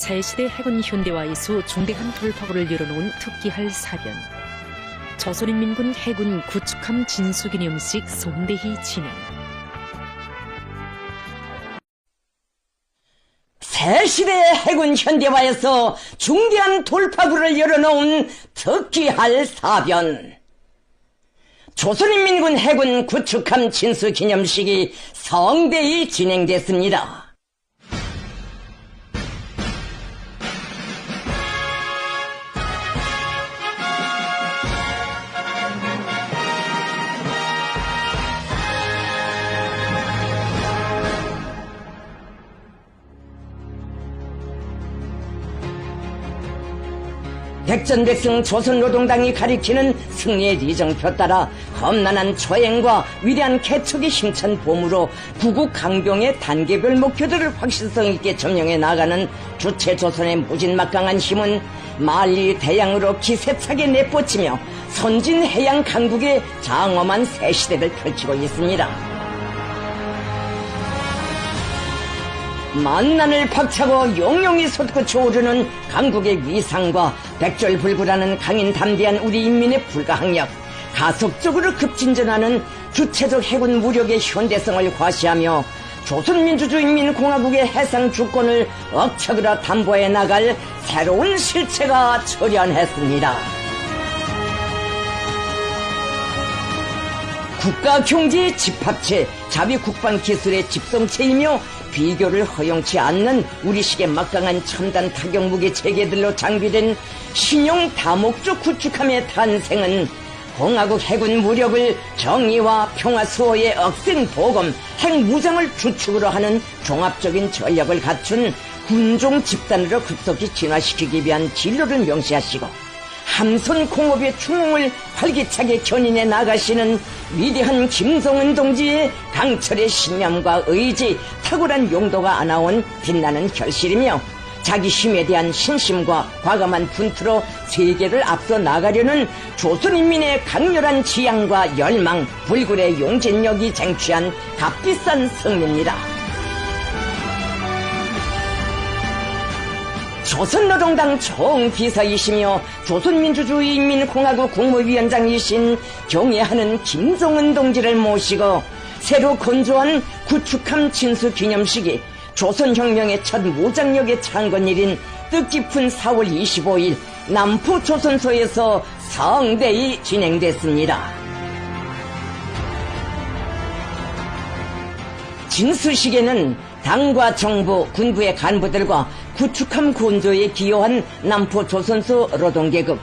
새시대 해군 현대화에서 중대한 돌파구를 열어놓은 특기할 사변. 조선인민군 해군 구축함 진수기념식 송대희 진행. 새시대 해군 현대화에서 중대한 돌파구를 열어놓은 특기할 사변. 조선인민군 해군 구축함 진수기념식이 성대히 진행됐습니다. 백전백승 조선노동당이 가리키는 승리의 리정표 따라 험난한 초행과 위대한 개척의 힘찬 봄으로 구국 강병의 단계별 목표들을 확실성 있게 점령해 나가는 주체조선의 무진막강한 힘은 만리 대양으로 기세차게 내뻗치며 선진 해양 강국의 장엄한 새시대를 펼치고 있습니다. 만난을 박차고 용용이 솟구쳐 오르는 강국의 위상과 백절불굴하는 강인 담대한 우리 인민의 불가항력, 가속적으로 급진전하는 주체적 해군 무력의 현대성을 과시하며 조선민주주의인민공화국의 해상 주권을 억척으로 담보해 나갈 새로운 실체가 출현했습니다. 국가경제의 집합체, 자위국방기술의 집성체이며 비교를 허용치 않는 우리식의 막강한 첨단 타격무기 체계들로 장비된 신형 다목적 구축함의 탄생은 공화국 해군 무력을 정의와 평화 수호의 억센 보검, 핵무장을 주축으로 하는 종합적인 전력을 갖춘 군종 집단으로 급속히 진화시키기 위한 진로를 명시하시고 함선 공업의 충흥을 활기차게 견인해 나가시는 위대한 김정은 동지의 강철의 신념과 의지, 탁월한 용도가 안아온 빛나는 결실이며 자기 힘에 대한 신심과 과감한 분투로 세계를 앞서 나가려는 조선인민의 강렬한 지향과 열망, 불굴의 용진력이 쟁취한 값비싼 승리입니다. 조선노동당 총비서이시며 조선민주주의인민공화국 국무위원장이신 경애하는 김정은 동지를 모시고 새로 건조한 구축함 진수기념식이 조선혁명의 첫 무장력의 창건일인 뜻깊은 4월 25일 남포조선소에서 성대히 진행됐습니다. 진수식에는 당과 정부, 군부의 간부들과 구축함 건조에 기여한 남포조선소 노동계급,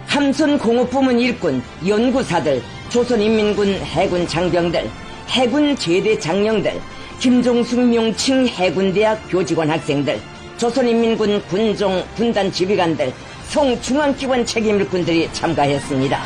함선공업부문 일꾼, 연구사들, 조선인민군 해군 장병들, 해군 제대 장령들, 김종숙 명칭 해군대학 교직원 학생들, 조선인민군 군종 군단 지휘관들, 성중앙기관 책임일꾼들이 참가했습니다.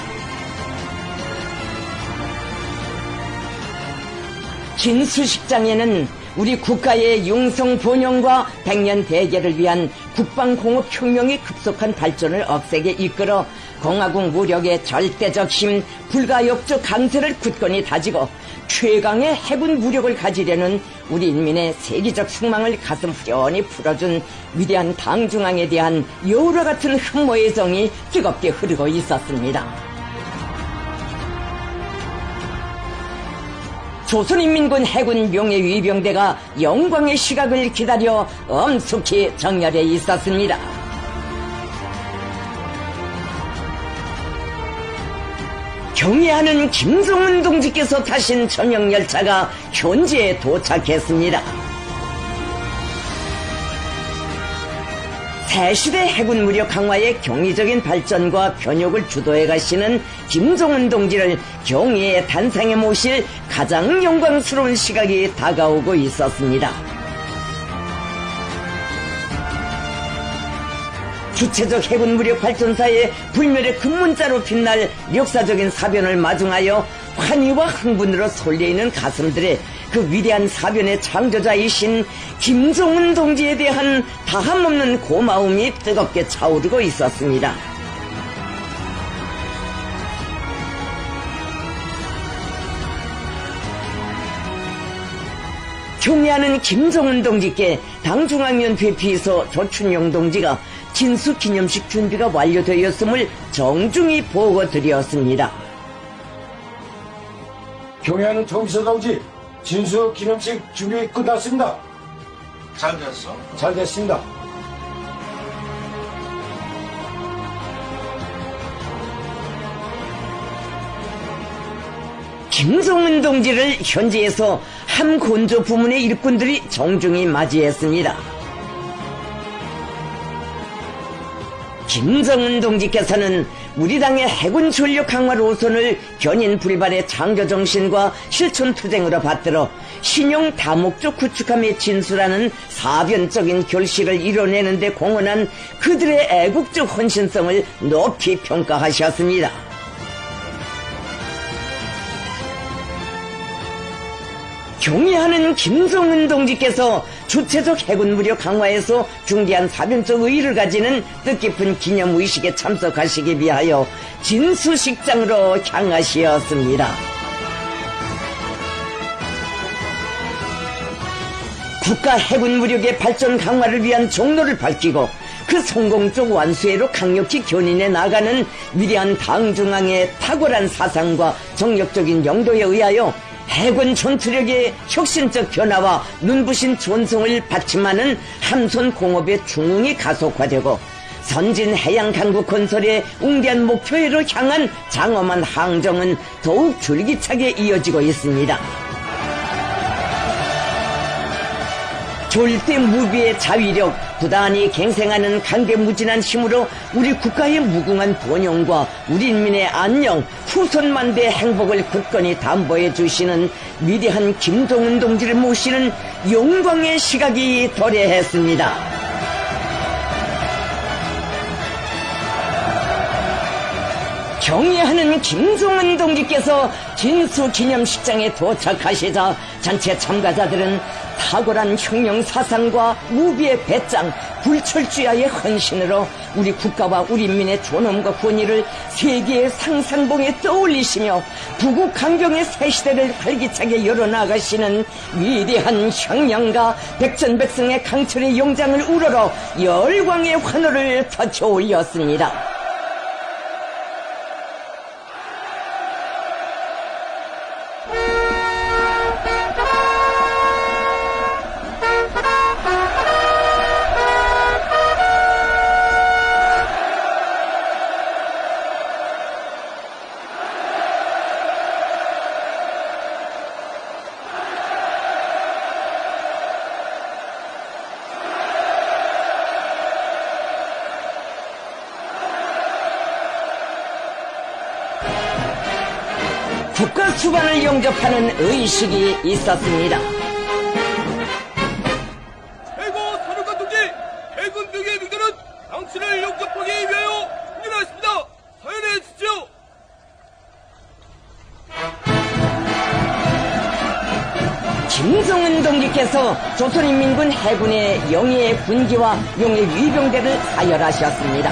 진수식장에는 우리 국가의 융성 번영과 백년 대계를 위한 국방공업혁명의 급속한 발전을 억세게 이끌어 공화국 무력의 절대적 힘, 불가역적 강세를 굳건히 다지고 최강의 해군 무력을 가지려는 우리 인민의 세계적 숙망을 가슴 후련히 풀어준 위대한 당중앙에 대한 여우와 같은 흠모의 정이 뜨겁게 흐르고 있었습니다. 조선인민군 해군 명예위병대가 영광의 시각을 기다려 엄숙히 정렬해 있었습니다. 경애하는 김정은 동지께서 타신 전용열차가 현지에 도착했습니다. 새시대 해군 무력 강화의 경이적인 발전과 변혁을 주도해 가시는 김정은 동지를 경의의 단상에 모실 가장 영광스러운 시각이 다가오고 있었습니다. 주체적 해군 무력 발전사의 불멸의 급문자로 빛날 역사적인 사변을 마중하여 환희와 흥분으로 설레이는 가슴들의 그 위대한 사변의 창조자이신 김정은 동지에 대한 다함없는 고마움이 뜨겁게 차오르고 있었습니다. 경애하는 김정은 동지께 당중앙위원 대피소 조춘용 동지가 진수기념식 준비가 완료되었음을 정중히 보고드렸습니다. 경애하는 정비서 동지, 진수기념식 준비 끝났습니다. 잘 됐어? 잘 됐습니다. 김정은 동지를 현지에서 함건조 부문의 일꾼들이 정중히 맞이했습니다. 김정은 동지께서는 우리 당의 해군 전력 강화 노선을 견인 불발의 창조 정신과 실천 투쟁으로 받들어 신용 다목적 구축함에 진수라는 사변적인 결실을 이뤄내는 데 공헌한 그들의 애국적 헌신성을 높이 평가하셨습니다. 경애하는 김정은 동지께서 주체적 해군 무력 강화에서 중대한 사변적 의의를 가지는 뜻깊은 기념의식에 참석하시기 위하여 진수식장으로 향하시었습니다. 국가 해군 무력의 발전 강화를 위한 종로를 밝히고 그 성공적 완수회로 강력히 견인해 나가는 위대한 당중앙의 탁월한 사상과 정력적인 영도에 의하여 해군 전투력의 혁신적 변화와 눈부신 전성을 받침하는 함선 공업의 중흥이 가속화되고 선진 해양 강국 건설의 웅대한 목표로 향한 장엄한 항정은 더욱 줄기차게 이어지고 있습니다. 절대 무비의 자위력, 부단히 갱생하는 강대무진한 힘으로 우리 국가의 무궁한 번영과 우리 인민의 안녕, 후손만대의 행복을 굳건히 담보해 주시는 위대한 김정은 동지를 모시는 영광의 시각이 도래했습니다. 경애하는 김정은 동지께서 진수기념식장에 도착하시자 전체 참가자들은 탁월한 혁명 사상과 무비의 배짱, 불철주야의 헌신으로 우리 국가와 우리 인민의 존엄과 권위를 세계의 상상봉에 떠올리시며 부국 강병의 새 시대를 활기차게 열어나가시는 위대한 혁명가 백전백승의 강철의 영장을 우러러 열광의 환호를 터쳐 올렸습니다. 국가 수반을 영접하는 의식이 있었습니다. 최고 사령관 동지, 해군 등의 능대는 당신을 영접하기 위하여 준비하였습니다. 사연해 주십시오. 김정은 동지께서 조선인민군 해군의 영예의 군기와 용의 위병대를 사열하셨습니다.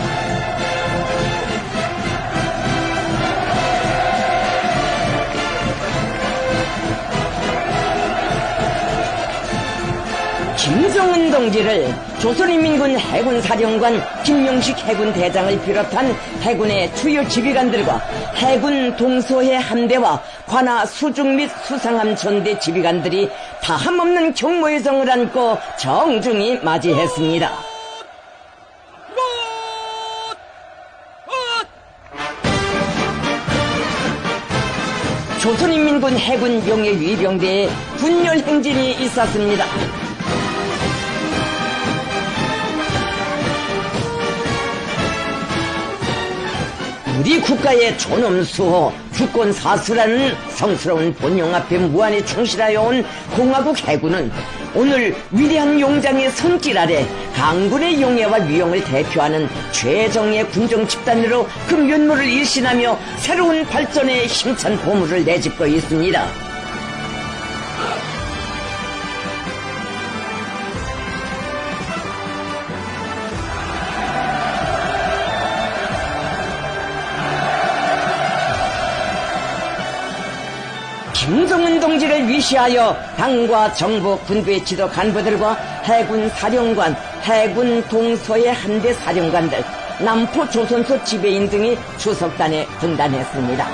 김정은 동지를 조선인민군 해군사령관 김명식 해군대장을 비롯한 해군의 주요 지휘관들과 해군 동서해 함대와 관하 수중 및 수상함 전대 지휘관들이 다함없는 경모의 정을 안고 정중히 맞이했습니다. 조선인민군 해군 용예 위병대에 군열 행진이 있었습니다. 우리 국가의 존엄수호, 주권사수라는 성스러운 본영 앞에 무한히 충실하여 온 공화국 해군은 오늘 위대한 용장의 손길 아래 강군의 용예와 위용을 대표하는 최정예 군정 집단으로 그 면모를 일신하며 새로운 발전의 힘찬 보물을 내짚고 있습니다. 김정은 동지를 위시하여 당과 정부 군부의 지도 간부들과 해군 사령관, 해군 동서의 한대 사령관들, 남포 조선소 지배인 등이 추석단에 분단했습니다.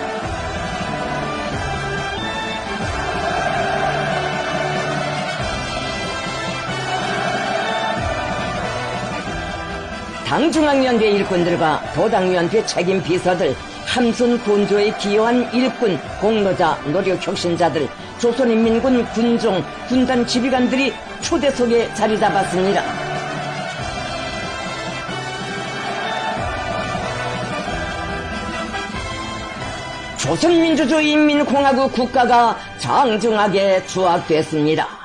당중앙위원회 일꾼들과 도당위원회 책임 비서들, 함선 건조에 기여한 일꾼, 공로자, 노력 혁신자들, 조선인민군 군종, 군단 지휘관들이 초대석에 자리 잡았습니다. 조선민주주의인민공화국 국가가 장중하게 수확됐습니다.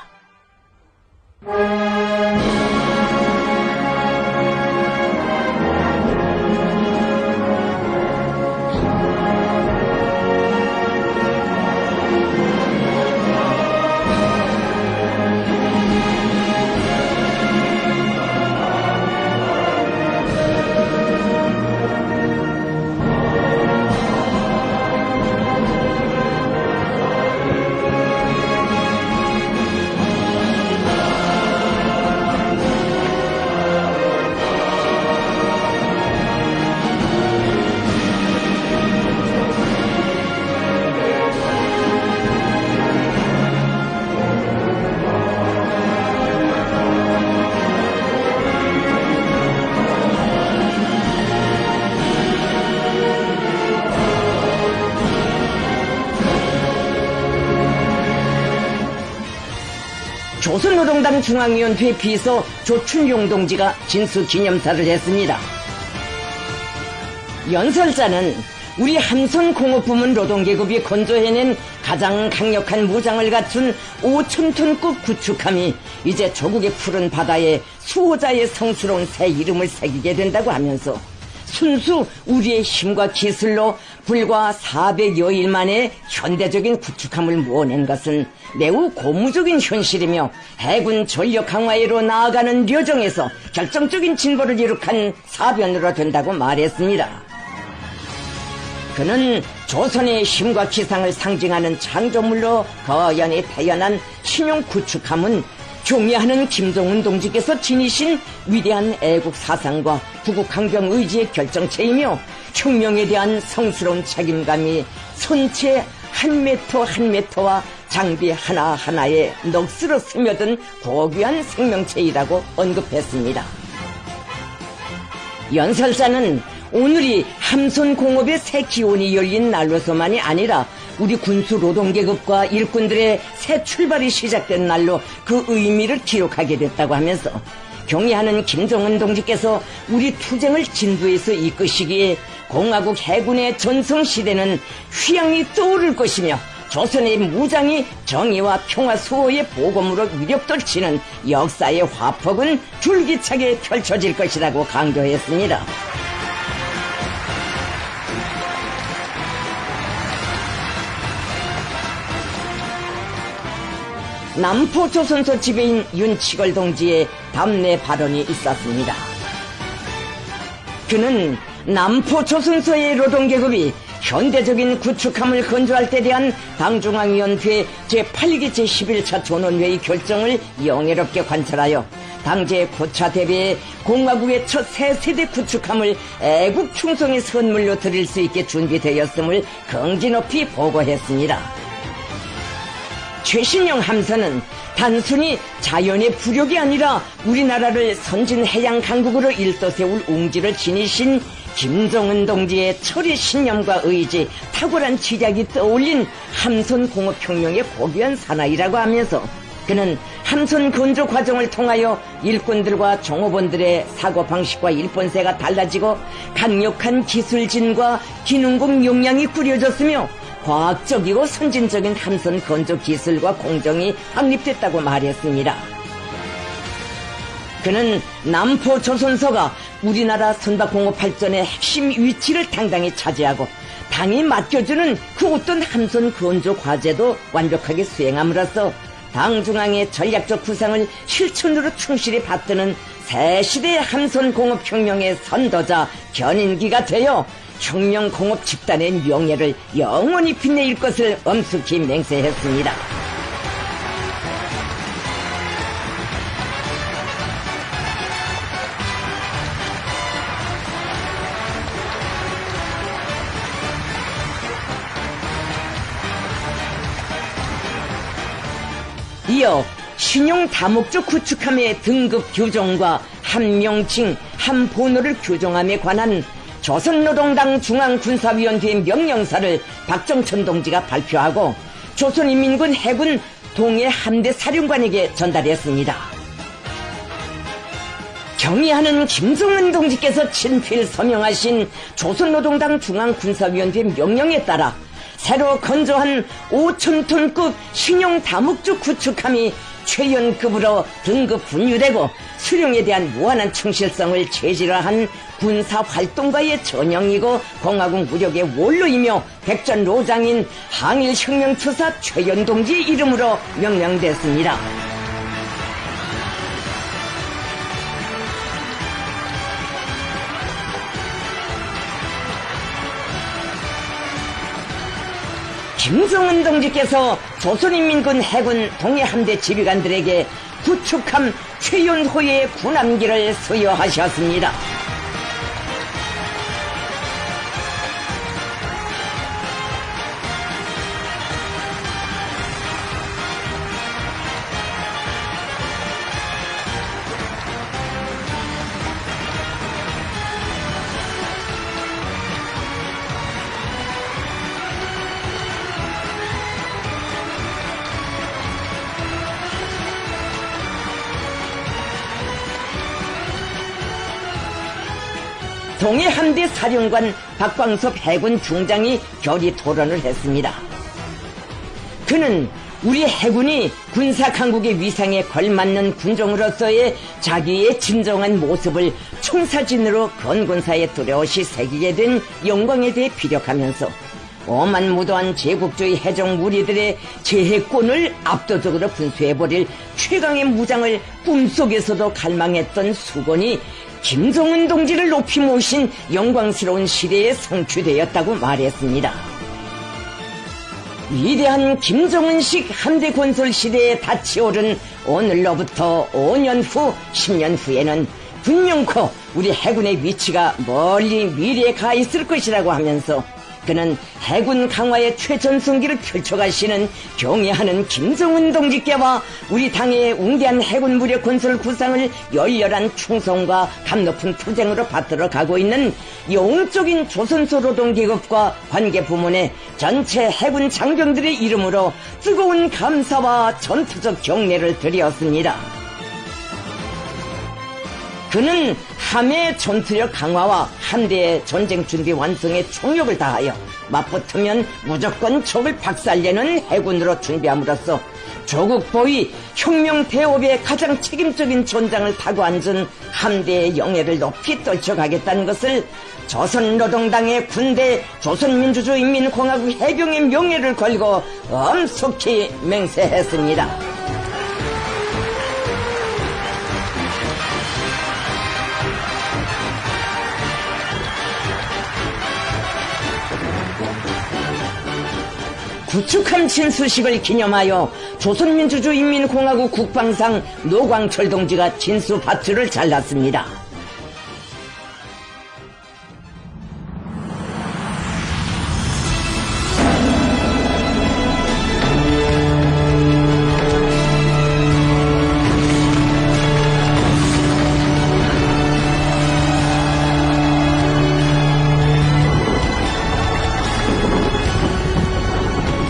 조선노동당 중앙위원회 비서 조춘용 동지가 진수기념사를 했습니다. 연설자는 우리 함선공업부문 노동계급이 건조해낸 가장 강력한 무장을 갖춘 5,000톤급 구축함이 이제 조국의 푸른 바다에 수호자의 성스러운 새 이름을 새기게 된다고 하면서 순수 우리의 힘과 기술로 불과 400여일 만에 현대적인 구축함을 모아낸 것은 매우 고무적인 현실이며 해군 전력 강화로 나아가는 여정에서 결정적인 진보를 이룩한 사변으로 된다고 말했습니다. 그는 조선의 힘과 기상을 상징하는 창조물로 거연히 태어난 신용 구축함은 경애하는 김정은 동지께서 지니신 위대한 애국 사상과 구국 강경 의지의 결정체이며 혁명에 대한 성스러운 책임감이 선체 한 미터 한 미터와 장비 하나하나에 넋으로 스며든 고귀한 생명체이라고 언급했습니다. 연설자는 오늘이 함선공업의 새 기원이 열린 날로서만이 아니라 우리 군수 노동계급과 일꾼들의 새 출발이 시작된 날로 그 의미를 기록하게 됐다고 하면서 경애하는 김정은 동지께서 우리 투쟁을 진두에서 이끄시기에 공화국 해군의 전성시대는 휘황이 떠오를 것이며 조선의 무장이 정의와 평화 수호의 보검으로 위력돌치는 역사의 화폭은 줄기차게 펼쳐질 것이라고 강조했습니다. 남포조선소 지배인 윤치걸 동지의 담내 발언이 있었습니다. 그는 남포조선소의 노동계급이 현대적인 구축함을 건조할 때 대한 당중앙위원회 제8기 제11차 전원회의 결정을 영예롭게 관찰하여 당제 고차 대비에 공화국의 첫 새 세대 구축함을 애국 충성의 선물로 드릴 수 있게 준비되었음을 긍지 높이 보고했습니다. 최신형 함선은 단순히 자연의 부력이 아니라 우리나라를 선진 해양 강국으로 일떠세울 웅지를 지니신 김정은 동지의 철의 신념과 의지, 탁월한 지략이 떠올린 함선공업혁명의 고귀한 사나이라고 하면서 그는 함선 건조 과정을 통하여 일꾼들과 종업원들의 사고방식과 일본세가 달라지고 강력한 기술진과 기능공 역량이 꾸려졌으며 과학적이고 선진적인 함선 건조 기술과 공정이 확립됐다고 말했습니다. 그는 남포조선소가 우리나라 선박공업 발전의 핵심 위치를 당당히 차지하고 당이 맡겨주는 그 어떤 함선 건조 과제도 완벽하게 수행함으로써 당 중앙의 전략적 구상을 실천으로 충실히 받드는 새 시대의 함선공업혁명의 선도자 견인기가 되어 혁명공업 집단의 명예를 영원히 빛내일 것을 엄숙히 맹세했습니다. 이어 신용 다목적 구축함의 등급 규정과 한명칭, 한본호를 규정함에 관한 조선노동당 중앙군사위원회 명령사를 박정천 동지가 발표하고 조선인민군 해군 동해 함대 사령관에게 전달했습니다. 경의하는 김정은 동지께서 친필 서명하신 조선노동당 중앙군사위원회 명령에 따라 새로 건조한 5,000톤급 신용 다목적 구축함이 최연급으로 등급 분류되고 수령에 대한 무한한 충실성을 체질화한 군사활동가의 전형이고 공화국 무력의 원로이며 백전로장인 항일혁명투사 최연동지 이름으로 명명됐습니다. 김정은 동지께서 조선인민군 해군 동해함대 지휘관들에게 구축함 최연호의 군함기를 수여하셨습니다. 동해함대 사령관 박광섭 해군 중장이 결의 토론을 했습니다. 그는 우리 해군이 군사강국의 위상에 걸맞는 군종으로서의 자기의 진정한 모습을 총사진으로 건군사에 뚜렷이 새기게 된 영광에 대해 피력하면서 오만무도한 제국주의 해적 무리들의 제해권을 압도적으로 분수해버릴 최강의 무장을 꿈속에서도 갈망했던 수건이 김정은 동지를 높이 모신 영광스러운 시대에 성취되었다고 말했습니다. 위대한 김정은식 함대 건설 시대에 닫히오른 오늘로부터 5년 후, 10년 후에는 분명코 우리 해군의 위치가 멀리 미래에 가 있을 것이라고 하면서 그는 해군 강화의 최전성기를 펼쳐가시는 경애하는 김정은 동지께와 우리 당의 웅대한 해군 무력 건설 구상을 열렬한 충성과 감높은 투쟁으로 받들어 가고 있는 영적인 조선소 노동계급과 관계부문의 전체 해군 장병들의 이름으로 뜨거운 감사와 전투적 경례를 드렸습니다. 그는 함의 전투력 강화와 함대의 전쟁 준비 완성에 총력을 다하여 맞붙으면 무조건 적을 박살내는 해군으로 준비함으로써 조국 보위 혁명 대업의 가장 책임적인 전장을 타고 앉은 함대의 영예를 높이 떨쳐가겠다는 것을 조선노동당의 군대 조선민주주의인민공화국 해병의 명예를 걸고 엄숙히 맹세했습니다. 구축함 진수식을 기념하여 조선민주주의인민공화국 국방상 노광철 동지가 진수 밧줄을 잘랐습니다.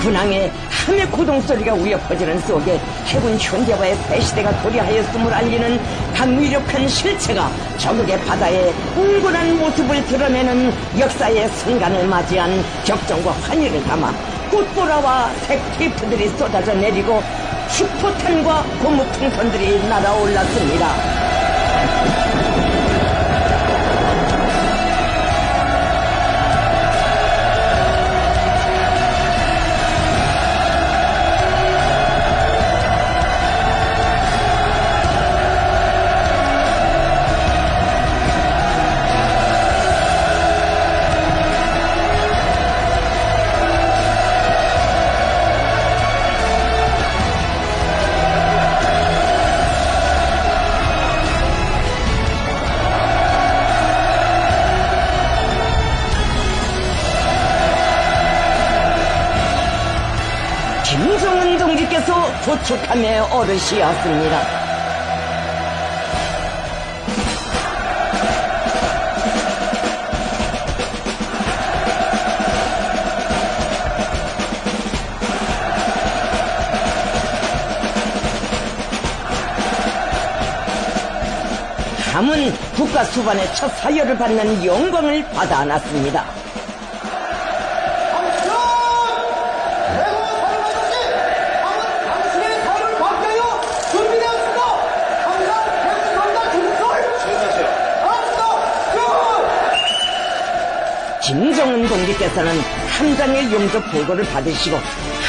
군항에 함의 고동소리가 우여 퍼지는 속에 해군 현대화의 새시대가 도래하였음을 알리는 강위력한 실체가 적국의 바다에 웅골한 모습을 드러내는 역사의 순간을 맞이한 격정과 환희를 담아 꽃보라와 색테이프들이 쏟아져 내리고 슈퍼탄과 고무풍선들이 날아올랐습니다. 다소 조축함의 어르시였습니다. 함은 국가 수반의 첫 사열을 받는 영광을 받아 안았습니다. 김정은 동지께서는 함장의 용접 보고를 받으시고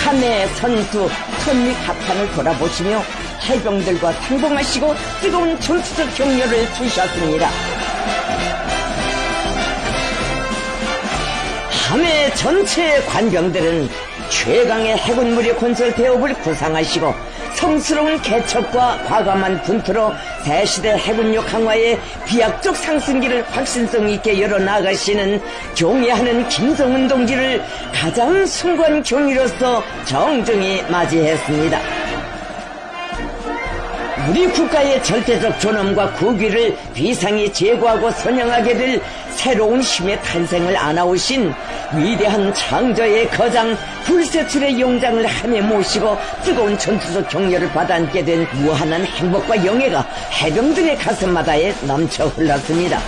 함의 선수 선미 합판을 돌아보시며 해병들과 상봉하시고 뜨거운 전투적 격려를 주셨습니다. 함의 전체 관병들은 최강의 해군 무력 건설 대업을 구상하시고 성스러운 개척과 과감한 분투로 새시대 해군력 강화의 비약적 상승기를 확신성 있게 열어나가시는 경애하는 김정은 동지를 가장 숭고한 경위로서 정중히 맞이했습니다. 우리 국가의 절대적 존엄과 국위를 비상히 제고하고 선양하게 될 새로운 힘의 탄생을 안아오신 위대한 창조의 거장 불세출의 용장을 함에 모시고 뜨거운 전투적 격려를 받아안게 된 무한한 행복과 영예가 해병들의 가슴마다에 넘쳐 흘렀습니다.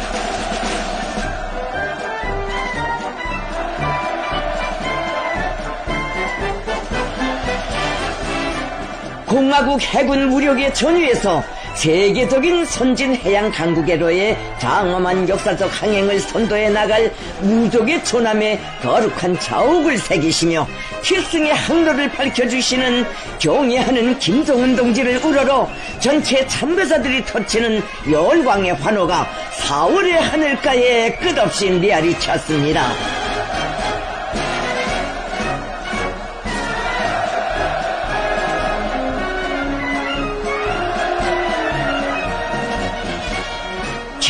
공화국 해군 무력의 전위에서 세계적인 선진 해양 강국에로의 장엄한 역사적 항행을 선도해 나갈 무족의 존함에 거룩한 자옥을 새기시며 필승의 항로를 밝혀주시는 경애하는 김정은 동지를 우러러 전체 참가자들이 터치는 열광의 환호가 4월의 하늘가에 끝없이 메아리 쳤습니다.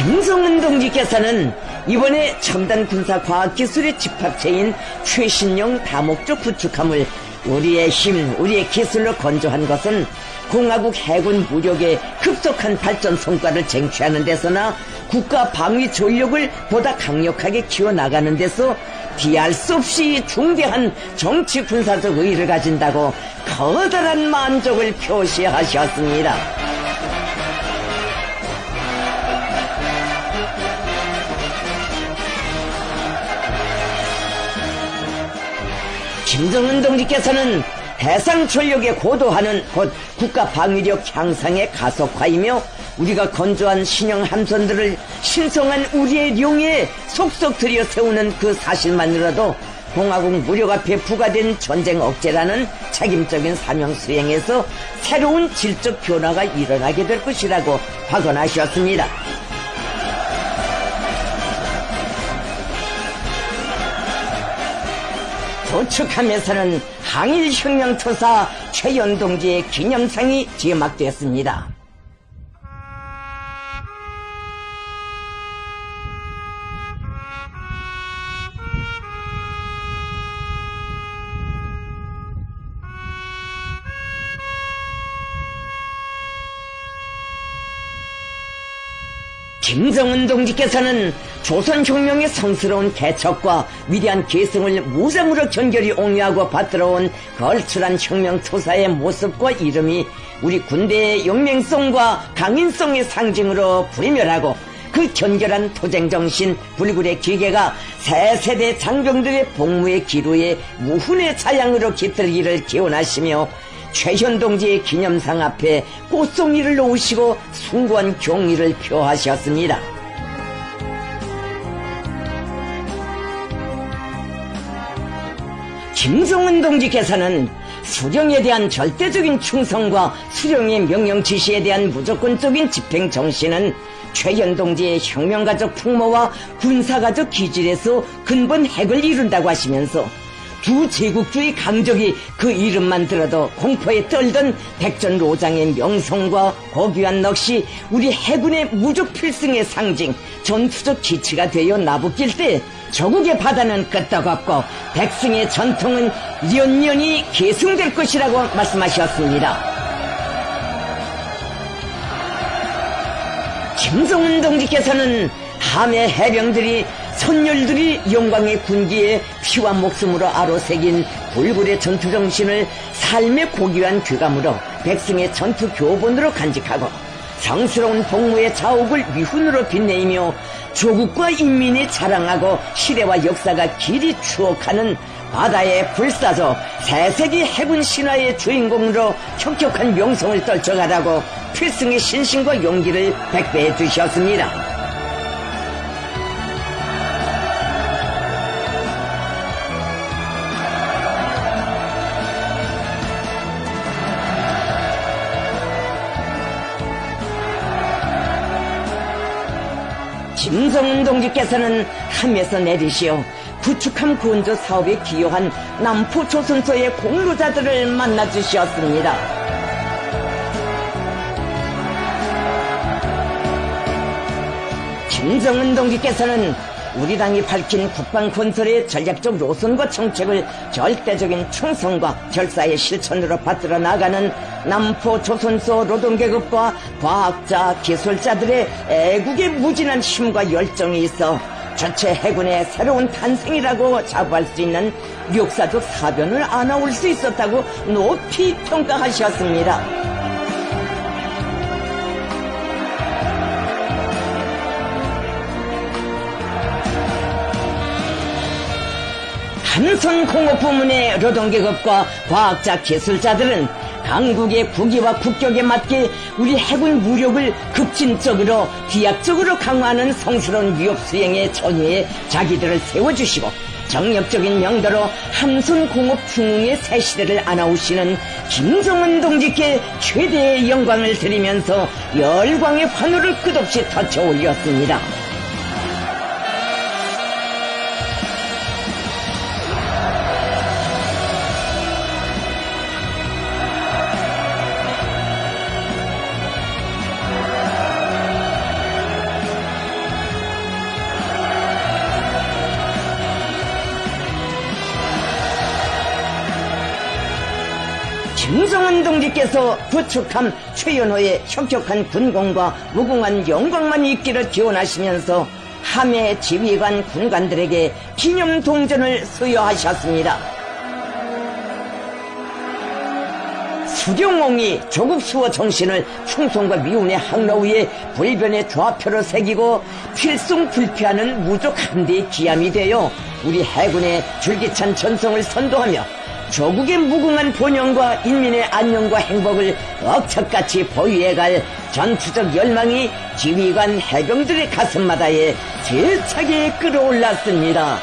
김정은 동지께서는 이번에 첨단 군사과학기술의 집합체인 최신형 다목적 구축함을 우리의 힘, 우리의 기술로 건조한 것은 공화국 해군 무력의 급속한 발전 성과를 쟁취하는 데서나 국가 방위 전력을 보다 강력하게 키워나가는 데서 비할 수 없이 중대한 정치 군사적 의의를 가진다고 커다란 만족을 표시하셨습니다. 김정은 동지께서는 해상 전력의 고도화는 곧 국가 방위력 향상의 가속화이며 우리가 건조한 신형 함선들을 신성한 우리의 룡에 속속 들여 세우는 그 사실만으로도 공화국 무력 앞에 부과된 전쟁 억제라는 책임적인 사명 수행에서 새로운 질적 변화가 일어나게 될 것이라고 확언하셨습니다. 도축함에서는 항일혁명투사 최연동지의 기념상이 제막됐습니다. 김정은 동지께서는 조선혁명의 성스러운 개척과 위대한 계승을 무장으로 견결히 옹유하고 받들어온 걸출한 혁명투사의 모습과 이름이 우리 군대의 용맹성과 강인성의 상징으로 불멸하고 그 견결한 투쟁정신, 불굴의 기계가 새 세대 장병들의 복무의 기로에 무훈의 자양으로 깃들기를 기원하시며 최현 동지의 기념상 앞에 꽃송이를 놓으시고 숭고한 경의를 표하셨습니다. 김정은 동지께서는 수령에 대한 절대적인 충성과 수령의 명령 지시에 대한 무조건적인 집행 정신은 최현 동지의 혁명가적 풍모와 군사가적 기질에서 근본 핵을 이룬다고 하시면서 두 제국주의 강적이 그 이름만 들어도 공포에 떨던 백전로장의 명성과 고귀한 넋이 우리 해군의 무적 필승의 상징, 전투적 기치가 되어 나부낄 때 조국의 바다는 끄떡없고 백승의 전통은 연연히 계승될 것이라고 말씀하셨습니다. 김정은 동지께서는 함의 해병들이 선열들이 영광의 군기에 피와 목숨으로 아로새긴 불굴의 전투정신을 삶의 고귀한 귀감으로 백성의 전투 교본으로 간직하고 성스러운 복무의 자옥을 위훈으로 빛내이며 조국과 인민이 자랑하고 시대와 역사가 길이 추억하는 바다의 불사조 새세기 해군 신화의 주인공으로 혁혁한 명성을 떨쳐가라고 필승의 신심과 용기를 백배해 주셨습니다. 김정은 동지께서는 함에서 내리시어 구축함 건조 사업에 기여한 남포 조선소의 공로자들을 만나주셨습니다. 김정은 동지께서는 우리 당이 밝힌 국방 건설의 전략적 노선과 정책을 절대적인 충성과 결사의 실천으로 받들어 나가는 남포 조선소 노동계급과 과학자, 기술자들의 애국의 무진한 힘과 열정이 있어 전체 해군의 새로운 탄생이라고 자부할 수 있는 역사적 사변을 안아올 수 있었다고 높이 평가하셨습니다. 함선공업 부문의 노동계급과 과학자, 기술자들은 강국의 국위와 국격에 맞게 우리 해군 무력을 급진적으로 비약적으로 강화하는 성스러운 위협 수행의 전위에 자기들을 세워주시고 정력적인 명도로 함선공업 중흥의 새 시대를 안아오시는 김정은 동지께 최대의 영광을 드리면서 열광의 환호를 끝없이 터쳐 올렸습니다. 김정은 동지께서 구축함 최연호의 혁혁한 군功과 무궁한 영광만 있기를 기원하시면서 함의 지휘관 군관들에게 기념 동전을 수여하셨습니다. 수령옹이 조국 수호 정신을 충성과 미운의 항로 위에 불변의 좌표로 새기고 필승불패하는 무적 함대의 기함이 되어 우리 해군의 줄기찬 전성을 선도하며 조국의 무궁한 번영과 인민의 안녕과 행복을 억척같이 보유해갈 전투적 열망이 지휘관 해병들의 가슴마다에 세차게 끌어올랐습니다.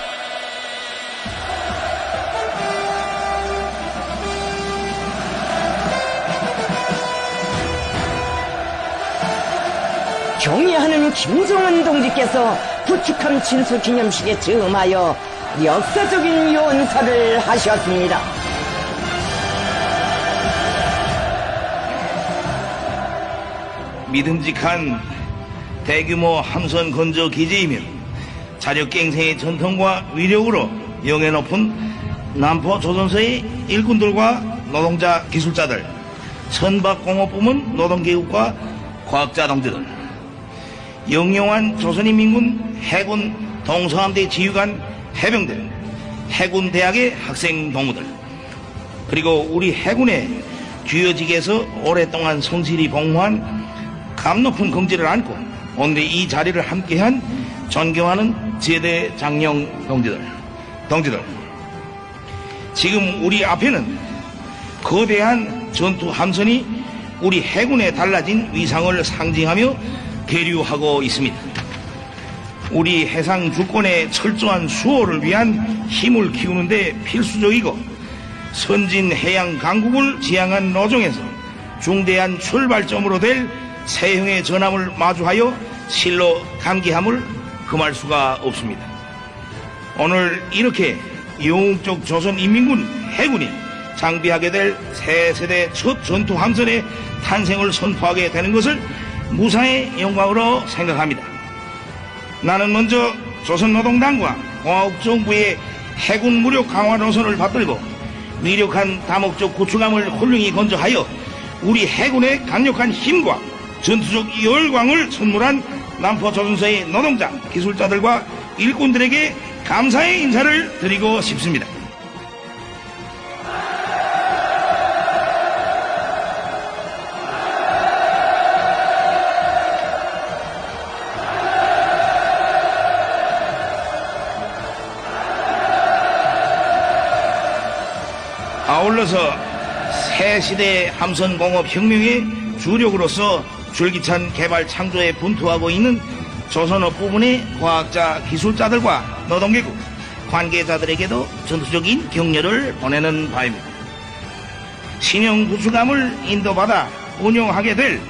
경의하는 김정은 동지께서 구축함 진수기념식에 즈음하여 역사적인 연설을 하셨습니다. 믿음직한 대규모 함선 건조 기지이며 자력갱생의 전통과 위력으로 영예 높은 남포 조선소의 일꾼들과 노동자 기술자들, 선박공업부문 노동계급과 과학자 동지들, 영용한 조선인민군 해군 동서함대 지휘관 해병대, 해군대학의 학생 동무들, 그리고 우리 해군의 주요 직에서 오랫동안 성실히 복무한 감 높은 긍지를 안고 오늘 이 자리를 함께한 존경하는 제대 장령 동지들, 지금 우리 앞에는 거대한 전투 함선이 우리 해군의 달라진 위상을 상징하며 대류하고 있습니다. 우리 해상 주권의 철저한 수호를 위한 힘을 키우는 데 필수적이고 선진 해양 강국을 지향한 노정에서 중대한 출발점으로 될 새형의 전함을 마주하여 실로 감기함을 금할 수가 없습니다. 오늘 이렇게 영웅적 조선인민군 해군이 장비하게 될 새 세대 첫 전투 함선의 탄생을 선포하게 되는 것을 무사의 영광으로 생각합니다. 나는 먼저 조선노동당과 공화국정부의 해군 무력 강화 노선을 받들고 위력한 다목적 구축함을 훌륭히 건조하여 우리 해군의 강력한 힘과 전투적 열광을 선물한 남포조선소의 노동자, 기술자들과 일꾼들에게 감사의 인사를 드리고 싶습니다. 아울러서 새 시대 함선공업혁명의 주력으로서 줄기찬 개발 창조에 분투하고 있는 조선업 부분의 과학자, 기술자들과 노동계급, 관계자들에게도 전투적인 격려를 보내는 바입니다. 신형 구축함을 인도받아 운용하게 될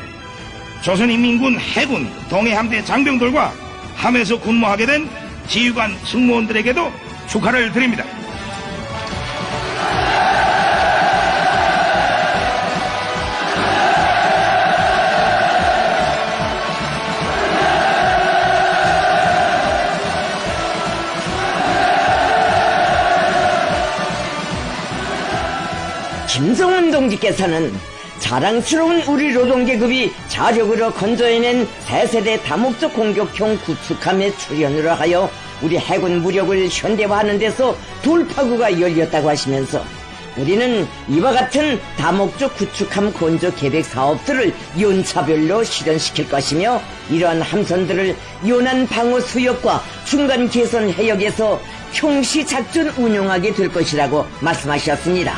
조선인민군 해군 동해함대 장병들과 함에서 근무하게 된 지휘관 승무원들에게도 축하를 드립니다. 김성훈 동지께서는 자랑스러운 우리 노동계급이 자력으로 건조해낸 새세대 다목적 공격형 구축함의 출현으로 하여 우리 해군 무력을 현대화하는 데서 돌파구가 열렸다고 하시면서 우리는 이와 같은 다목적 구축함 건조 계획 사업들을 연차별로 실현시킬 것이며 이러한 함선들을 연안 방어 수역과 중간 개선 해역에서 평시 작전 운용하게 될 것이라고 말씀하셨습니다.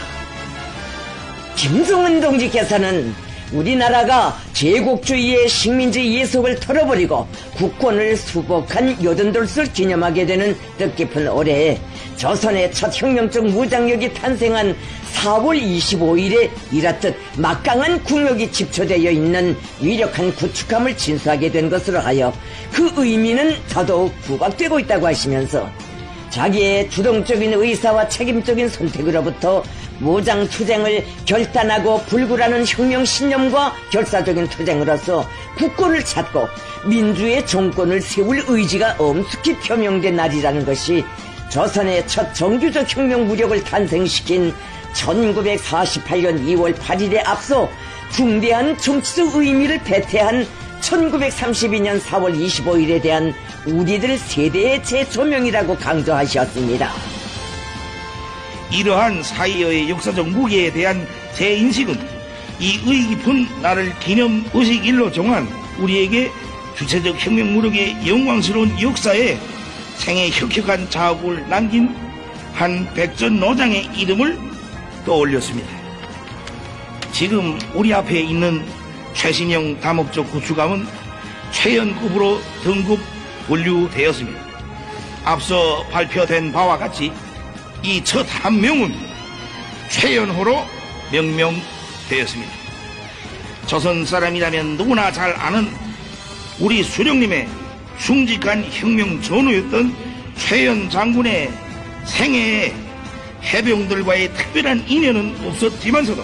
김성은 동지께서는 우리나라가 제국주의의 식민지 예속을 털어버리고 국권을 수복한 여든돌을 기념하게 되는 뜻깊은 올해에 조선의 첫 혁명적 무장력이 탄생한 4월 25일에 이렇듯 막강한 국력이 집초되어 있는 위력한 구축함을 진수하게 된 것으로 하여 그 의미는 더더욱 부각되고 있다고 하시면서 자기의 주동적인 의사와 책임적인 선택으로부터 무장투쟁을 결단하고 불굴하는 혁명 신념과 결사적인 투쟁으로서 국권을 찾고 민주의 정권을 세울 의지가 엄숙히 표명된 날이라는 것이 조선의 첫 정규적 혁명 무력을 탄생시킨 1948년 2월 8일에 앞서 중대한 정치적 의미를 배태한 1932년 4월 25일에 대한 우리들 세대의 재조명이라고 강조하셨습니다. 이러한 사이어의 역사적 무게에 대한 제 인식은 이 의의 깊은 나를 기념 의식일로 정한 우리에게 주체적 혁명 무력의 영광스러운 역사에 생애 혁혁한 자업을 남긴 한 백전 노장의 이름을 떠올렸습니다. 지금 우리 앞에 있는 최신형 다목적 구축함은 최연급으로 등급 분류되었습니다. 앞서 발표된 바와 같이 이 첫 함명은 최연호로 명명되었습니다. 조선 사람이라면 누구나 잘 아는 우리 수령님의 숭직한 혁명 전우였던 최연 장군의 생애에 해병들과의 특별한 인연은 없었지만서도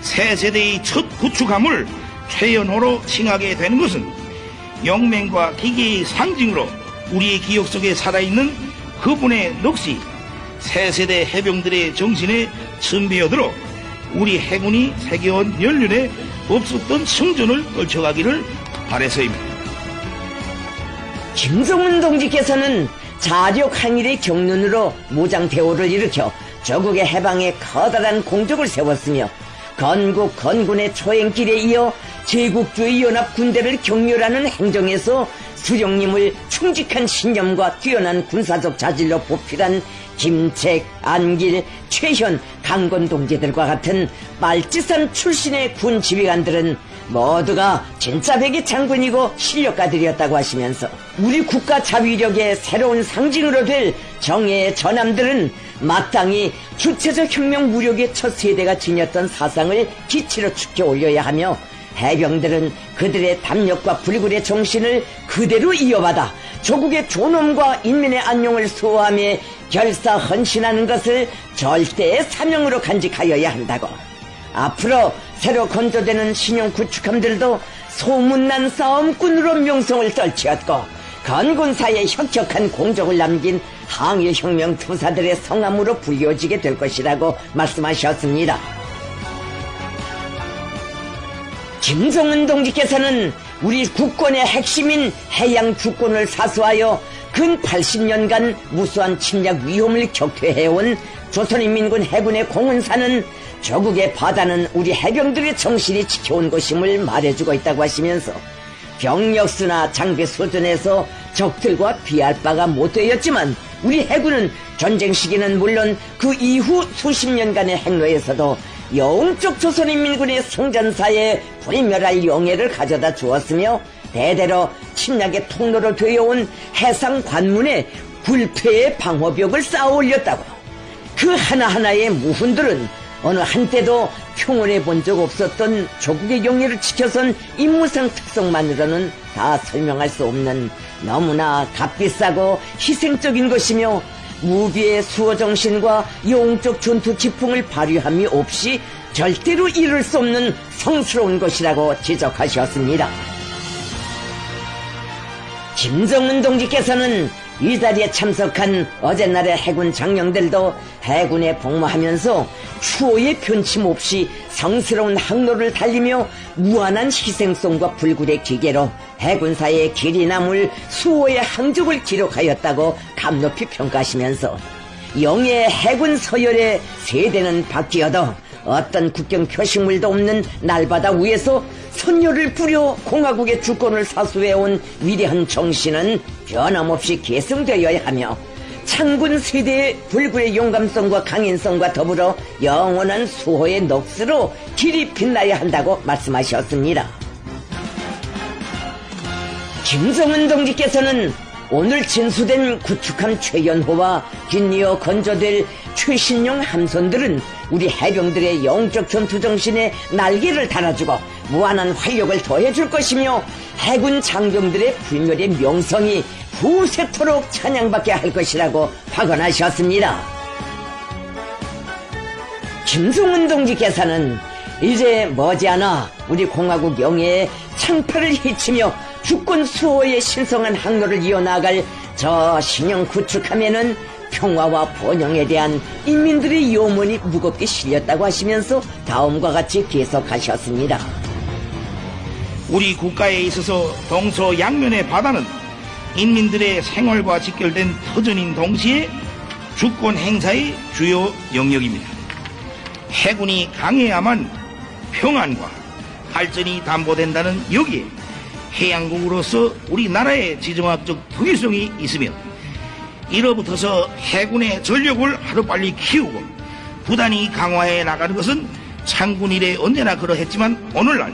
새 세대의 첫 구축함을 최연호로 칭하게 되는 것은 영맹과 기계의 상징으로 우리의 기억 속에 살아있는 그분의 넋이 새 세대 해병들의 정신에 선비어들어 우리 해군이 세계원 연륜에 없었던 성전을 떨쳐가기를 바라서입니다. 김성훈 동지께서는 자력 항일의 경륜으로 무장대오를 일으켜 조국의 해방에 커다란 공적을 세웠으며 건국 건군의 초행길에 이어 제국주의 연합 군대를 격렬하는 행정에서 수령님을 충직한 신념과 뛰어난 군사적 자질로 보필한 김책, 안길, 최현, 강건 동지들과 같은 말지산 출신의 군 지휘관들은 모두가 진짜 백의 장군이고 실력가들이었다고 하시면서 우리 국가 자위력의 새로운 상징으로 될 정예의 전함들은 마땅히 주체적 혁명 무력의 첫 세대가 지녔던 사상을 기치로 축혀 올려야 하며 해병들은 그들의 담력과 불굴의 정신을 그대로 이어받아 조국의 존엄과 인민의 안녕을 수호하며 결사 헌신하는 것을 절대의 사명으로 간직하여야 한다고. 앞으로 새로 건조되는 신용 구축함들도 소문난 싸움꾼으로 명성을 떨치었고 건군사에 혁혁한 공적을 남긴 항일혁명 투사들의 성함으로 불려지게 될 것이라고 말씀하셨습니다. 김정은 동지께서는 우리 국권의 핵심인 해양 주권을 사수하여 근 80년간 무수한 침략 위험을 격퇴해온 조선인민군 해군의 공훈사는 조국의 바다는 우리 해병들의 정신이 지켜온 것임을 말해주고 있다고 하시면서 병력수나 장비 수준에서 적들과 비할 바가 못 되었지만 우리 해군은 전쟁 시기는 물론 그 이후 수십 년간의 행로에서도 영적 조선인민군의 성전사에 불멸할 영예를 가져다 주었으며 대대로 침략의 통로로 되어온 해상 관문에 불패의 방어벽을 쌓아 올렸다고. 그 하나하나의 무훈들은 어느 한때도 평온해 본 적 없었던 조국의 영예를 지켜선 임무상 특성만으로는 다 설명할 수 없는 너무나 값비싸고 희생적인 것이며 무비의 수호정신과 영적 전투 기풍을 발휘함이 없이 절대로 이룰 수 없는 성스러운 것이라고 지적하셨습니다. 김정은 동지께서는 이 자리에 참석한 어젯날의 해군 장령들도 해군에 복무하면서 추호의 변침 없이 성스러운 항로를 달리며 무한한 희생성과 불굴의 기계로 해군사의 길이 남을 수호의 항적을 기록하였다고 감높이 평가하시면서 영예의 해군 서열의 세대는 바뀌어도 어떤 국경 표식물도 없는 날바다 위에서 선열을 뿌려 공화국의 주권을 사수해온 위대한 정신은 변함없이 계승되어야 하며 창군 세대의 불굴의 용감성과 강인성과 더불어 영원한 수호의 넋으로 길이 빛나야 한다고 말씀하셨습니다. 김정은 동지께서는 오늘 진수된 구축함 최연호와 뒷이어 건조될 최신형 함선들은 우리 해병들의 영적 전투정신에 날개를 달아주고 무한한 활력을 더해줄 것이며 해군 장병들의 불멸의 명성이 후세토록 찬양받게 할 것이라고 확언하셨습니다. 김정은 동지께서는 이제 머지않아 우리 공화국 영예의 창패를 헤치며 주권 수호의 신성한 항로를 이어나갈 저 신형 구축함에는 평화와 번영에 대한 인민들의 염원이 무겁게 실렸다고 하시면서 다음과 같이 계속하셨습니다. 우리 국가에 있어서 동서양면의 바다는 인민들의 생활과 직결된 터전인 동시에 주권 행사의 주요 영역입니다. 해군이 강해야만 평안과 발전이 담보된다는 여기에 해양국으로서 우리나라의 지정학적 특이성이 있으며 이로부터서 해군의 전력을 하루빨리 키우고 부단히 강화해 나가는 것은 창군 이래 언제나 그러했지만 오늘날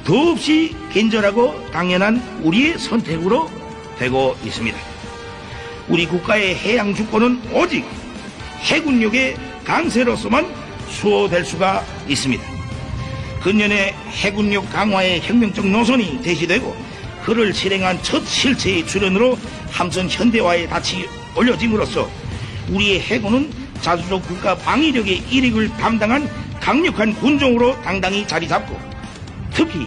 더없이 간절하고 당연한 우리의 선택으로 되고 있습니다. 우리 국가의 해양 주권은 오직 해군력의 강세로서만 수호될 수가 있습니다. 근년에 해군력 강화의 혁명적 노선이 제시되고 그를 실행한 첫 실체의 출현으로 함선 현대화에 닻이 올려짐으로써 우리의 해군은 자주적 국가 방위력의 일익을 담당한 강력한 군종으로 당당히 자리 잡고 특히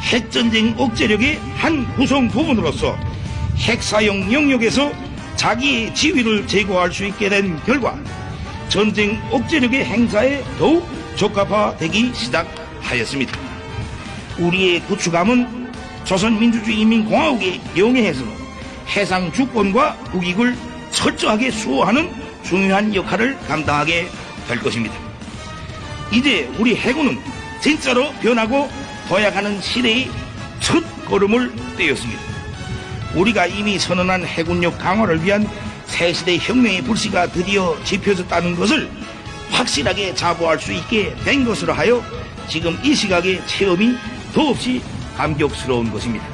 핵전쟁 억제력의 한 구성 부분으로서 핵사용 영역에서 자기의 지위를 제고할 수 있게 된 결과 전쟁 억제력의 행사에 더욱 적합화되기 시작하였습니다. 우리의 구축함은 조선민주주의인민공화국의 영예에서는 해상 주권과 국익을 철저하게 수호하는 중요한 역할을 감당하게 될 것입니다. 이제 우리 해군은 진짜로 변하고 도약하는 시대의 첫 걸음을 떼었습니다. 우리가 이미 선언한 해군력 강화를 위한 새시대 혁명의 불씨가 드디어 지펴졌다는 것을 확실하게 자부할 수 있게 된 것으로 하여 지금 이 시각의 체험이 더없이 감격스러운 것입니다.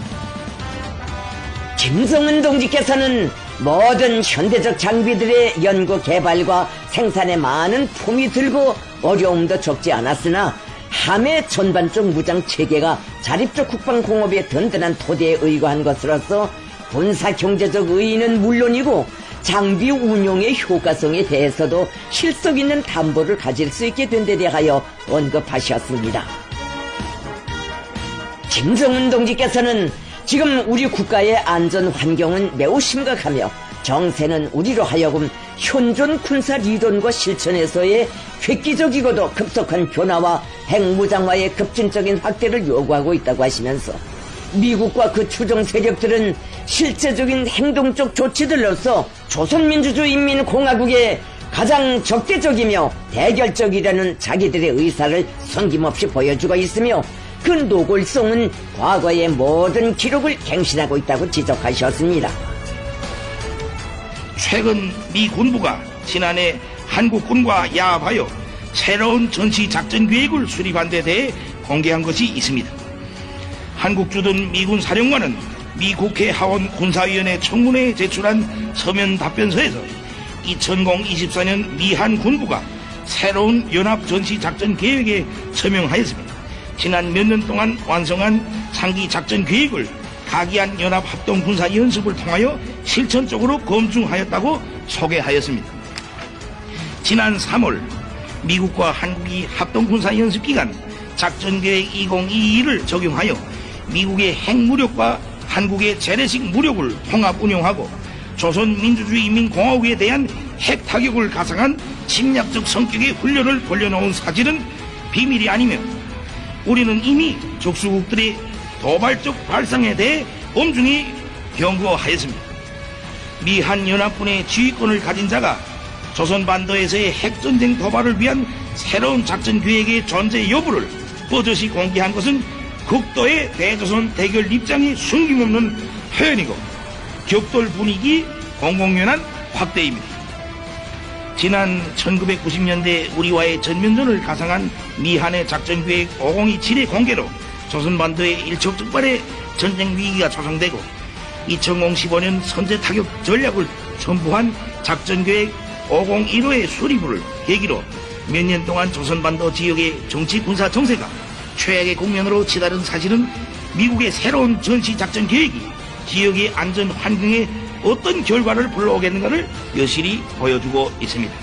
김정은 동지께서는 모든 현대적 장비들의 연구 개발과 생산에 많은 품이 들고 어려움도 적지 않았으나 함의 전반적 무장 체계가 자립적 국방공업의 든든한 토대에 의거한 것으로서 군사 경제적 의의는 물론이고 장비 운용의 효과성에 대해서도 실속 있는 담보를 가질 수 있게 된 데 대하여 언급하셨습니다. 김정은 동지께서는 지금 우리 국가의 안전 환경은 매우 심각하며 정세는 우리로 하여금 현존 군사 리돈과 실천에서의 획기적이고도 급속한 변화와 핵무장화의 급진적인 확대를 요구하고 있다고 하시면서 미국과 그 추종 세력들은 실제적인 행동적 조치들로서 조선민주주의인민공화국의 가장 적대적이며 대결적이라는 자기들의 의사를 성김없이 보여주고 있으며 그 노골성은 과거의 모든 기록을 갱신하고 있다고 지적하셨습니다. 최근 미 군부가 지난해 한국군과 야합하여 새로운 전시작전 계획을 수립한 데 대해 공개한 것이 있습니다. 한국 주둔 미군 사령관은 미 국회 하원 군사위원회 청문회에 제출한 서면 답변서에서 2024년 미한 군부가 새로운 연합 전시작전 계획에 서명하였습니다. 지난 몇 년 동안 완성한 상기 작전 계획을 가기한 연합 합동 군사 연습을 통하여 실천적으로 검증하였다고 소개하였습니다. 지난 3월 미국과 한국이 합동 군사 연습 기간 작전계획 2022를 적용하여 미국의 핵무력과 한국의 재래식 무력을 통합 운용하고 조선민주주의인민공화국에 대한 핵 타격을 가상한 침략적 성격의 훈련을 돌려놓은 사실은 비밀이 아니며 우리는 이미 적수국들의 도발적 발상에 대해 엄중히 경고하였습니다. 미한 연합군의 지휘권을 가진 자가 조선반도에서의 핵전쟁 도발을 위한 새로운 작전 계획의 존재 여부를 버젓이 공개한 것은 극도의 대조선 대결 입장이 숨김없는 표현이고 격돌 분위기 공공연한 확대입니다. 지난 1990년대 우리와의 전면전을 가상한 미한의 작전계획 5027의 공개로 조선반도의 일촉즉발의 전쟁 위기가 조성되고 2015년 선제타격 전략을 첨부한 작전계획 5015의 수립을 계기로 몇 년 동안 조선반도 지역의 정치 군사 정세가 최악의 국면으로 치달은 사실은 미국의 새로운 전시작전 계획이 지역의 안전 환경에 어떤 결과를 불러오겠는가를 여실히 보여주고 있습니다.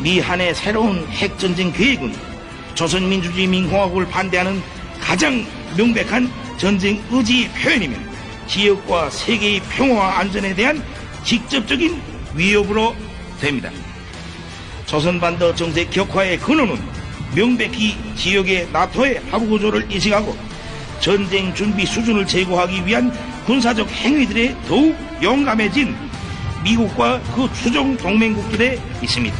미한의 새로운 핵전쟁 계획은 조선민주주의인민공화국을 반대하는 가장 명백한 전쟁 의지의 표현이며 지역과 세계의 평화와 안전에 대한 직접적인 위협으로 됩니다. 조선반도 정세 격화의 근원은 명백히 지역의 나토의 하부구조를 인식하고 전쟁 준비 수준을 제고하기 위한 군사적 행위들에 더욱 용감해진 미국과 그 추종 동맹국들에 있습니다.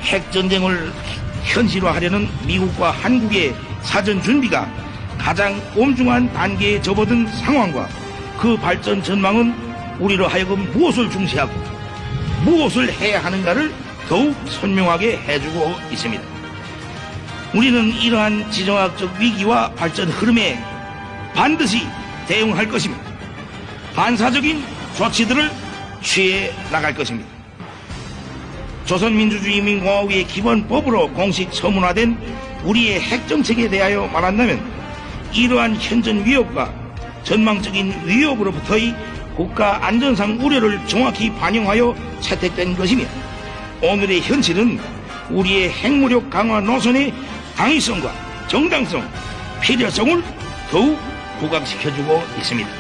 핵전쟁을 현실화하려는 미국과 한국의 사전 준비가 가장 엄중한 단계에 접어든 상황과 그 발전 전망은 우리로 하여금 무엇을 중시하고 무엇을 해야 하는가를 더욱 선명하게 해주고 있습니다. 우리는 이러한 지정학적 위기와 발전 흐름에 반드시 대응할 것입니다. 반사적인 조치들을 취해 나갈 것입니다. 조선민주주의인민공화국의 기본법으로 공식 서문화된 우리의 핵정책에 대하여 말한다면 이러한 현전 위협과 전망적인 위협으로부터의 국가 안전상 우려를 정확히 반영하여 채택된 것이며 오늘의 현실은 우리의 핵무력 강화 노선의 당위성과 정당성, 필요성을 더욱 부각시켜주고 있습니다.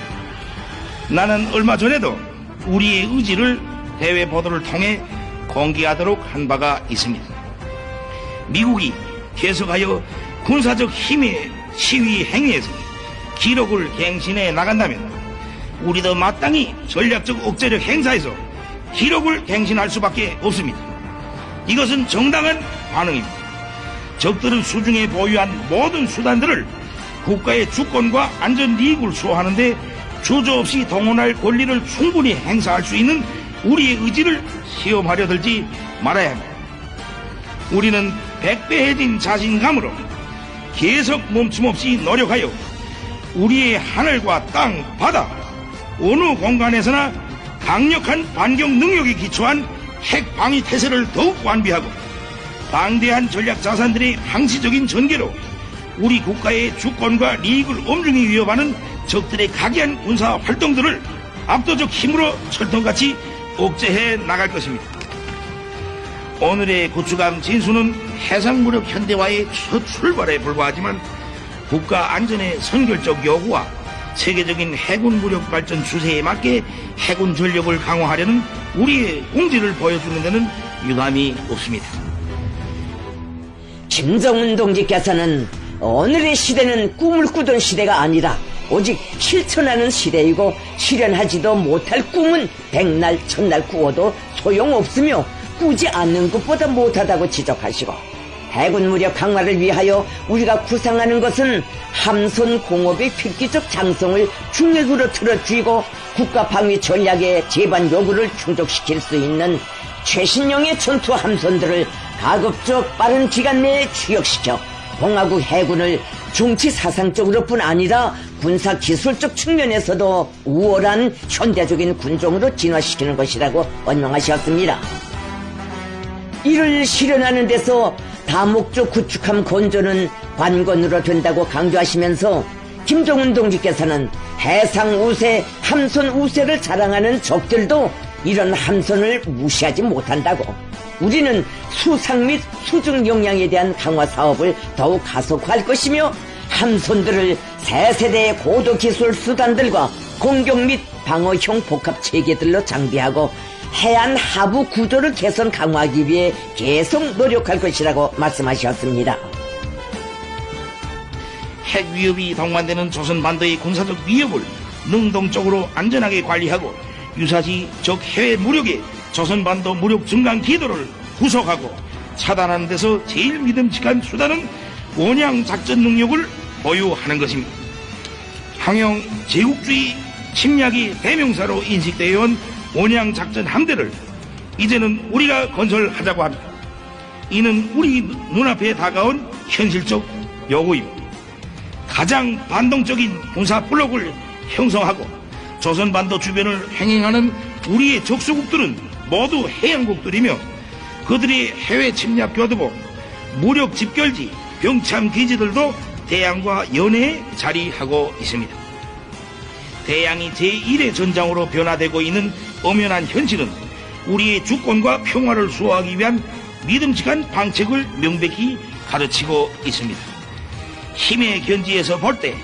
나는 얼마 전에도 우리의 의지를 대외 보도를 통해 공개하도록 한 바가 있습니다. 미국이 계속하여 군사적 힘의 시위 행위에서 기록을 갱신해 나간다면 우리도 마땅히 전략적 억제력 행사에서 기록을 갱신할 수밖에 없습니다. 이것은 정당한 반응입니다. 적들은 수중에 보유한 모든 수단들을 국가의 주권과 안전 이익을 수호하는데 주저없이 동원할 권리를 충분히 행사할 수 있는 우리의 의지를 시험하려 들지 말아야 합니다. 우리는 백배해진 자신감으로 계속 멈춤없이 노력하여 우리의 하늘과 땅, 바다, 어느 공간에서나 강력한 반격 능력에 기초한 핵 방위 태세를 더욱 완비하고 방대한 전략 자산들의 항시적인 전개로 우리 국가의 주권과利益을 엄중히 위협하는 적들의 각이한 군사 활동들을 압도적 힘으로 철통같이 억제해 나갈 것입니다. 오늘의 구축함 진수는 해상무력 현대화의 첫 출발에 불과하지만 국가 안전의 선결적 요구와 세계적인 해군 무력 발전 추세에 맞게 해군 전력을 강화하려는 우리의 공지를 보여주는 데는 유감이 없습니다. 김정은 동지께서는 오늘의 시대는 꿈을 꾸던 시대가 아니라 오직 실천하는 시대이고 실현하지도 못할 꿈은 백날 천날 꾸어도 소용없으며 꾸지 않는 것보다 못하다고 지적하시고 해군 무력 강화를 위하여 우리가 구상하는 것은 함선 공업의 획기적 장성을 중력으로 틀어쥐고 국가 방위 전략의 제반 요구를 충족시킬 수 있는 최신형의 전투 함선들을 가급적 빠른 기간 내에 취역시켜 공화국 해군을 정치 사상적으로뿐 아니라 군사 기술적 측면에서도 우월한 현대적인 군종으로 진화시키는 것이라고 언명하셨습니다. 이를 실현하는 데서 다목적 구축함 건조는 관건으로 된다고 강조하시면서 김정은 동지께서는 해상 우세, 함선 우세를 자랑하는 적들도 이런 함선을 무시하지 못한다고, 우리는 수상 및 수중 역량에 대한 강화 사업을 더욱 가속화할 것이며 함선들을 새 세대의 고도 기술 수단들과 공격 및 방어형 복합 체계들로 장비하고 해안 하부 구조를 개선 강화하기 위해 계속 노력할 것이라고 말씀하셨습니다. 핵 위협이 동반되는 조선반도의 군사적 위협을 능동적으로 안전하게 관리하고 유사시 적 해외 무력의 조선반도 무력 증강 기도를 후속하고 차단하는 데서 제일 믿음직한 수단은 원양 작전 능력을 보유하는 것입니다. 항영 제국주의 침략이 대명사로 인식되어 온 원양 작전 함대를 이제는 우리가 건설하자고 합니다. 이는 우리 눈앞에 다가온 현실적 요구입니다. 가장 반동적인 군사 블록을 형성하고 조선반도 주변을 횡행하는 우리의 적수국들은 모두 해양국들이며 그들의 해외 침략 교두보, 무력 집결지, 병참 기지들도 대양과 연해에 자리하고 있습니다. 대양이 제1의 전장으로 변화되고 있는 엄연한 현실은 우리의 주권과 평화를 수호하기 위한 믿음직한 방책을 명백히 가르치고 있습니다. 힘의 견지에서 볼 때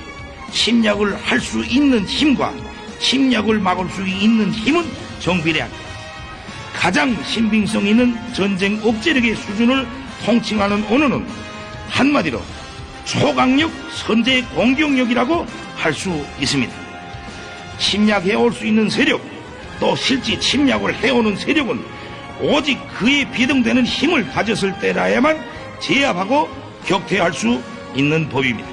침략을 할 수 있는 힘과 침략을 막을 수 있는 힘은 정비례합니다. 가장 신빙성 있는 전쟁 억제력의 수준을 통칭하는 언어는 한마디로 초강력 선제 공격력이라고 할 수 있습니다. 침략해올 수 있는 세력, 또 실제 침략을 해오는 세력은 오직 그에 비등되는 힘을 가졌을 때라야만 제압하고 격퇴할 수 있는 법입니다.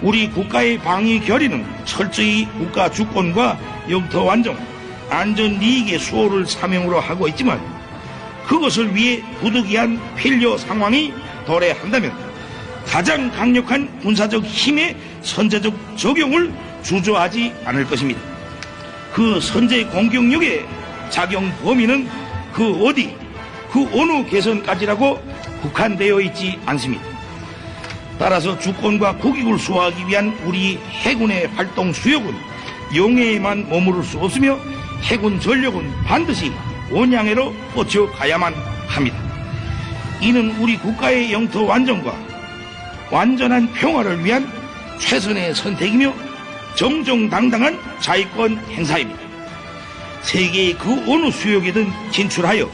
우리 국가의 방위 결의는 철저히 국가 주권과 영토 완종, 안전利益의 수호를 사명으로 하고 있지만 그것을 위해 부득이한 필요 상황이 도래한다면 가장 강력한 군사적 힘의 선제적 적용을 주저하지 않을 것입니다. 그 선제 공격력의 작용 범위는 그 어디, 그 어느 개선까지라고 국한되어 있지 않습니다. 따라서 주권과 국익을 수호하기 위한 우리 해군의 활동 수역은 영해에만 머무를 수 없으며 해군 전력은 반드시 원양해로 뻗쳐가야만 합니다. 이는 우리 국가의 영토 완전과 완전한 평화를 위한 최선의 선택이며 정정당당한 자위권 행사입니다. 세계의 그 어느 수역이든 진출하여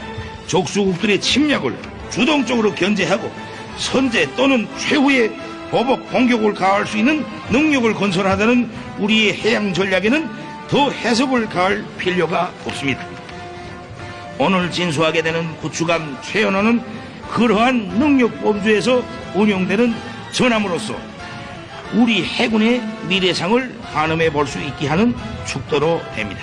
적수국들의 침략을 주동적으로 견제하고 선제 또는 최후의 보복 공격을 가할 수 있는 능력을 건설하자는 우리의 해양 전략에는 더 해석을 가할 필요가 없습니다. 오늘 진수하게 되는 구축함 최연호는 그러한 능력 범주에서 운용되는 전함으로서 우리 해군의 미래상을 가늠해 볼 수 있게 하는 축도로 됩니다.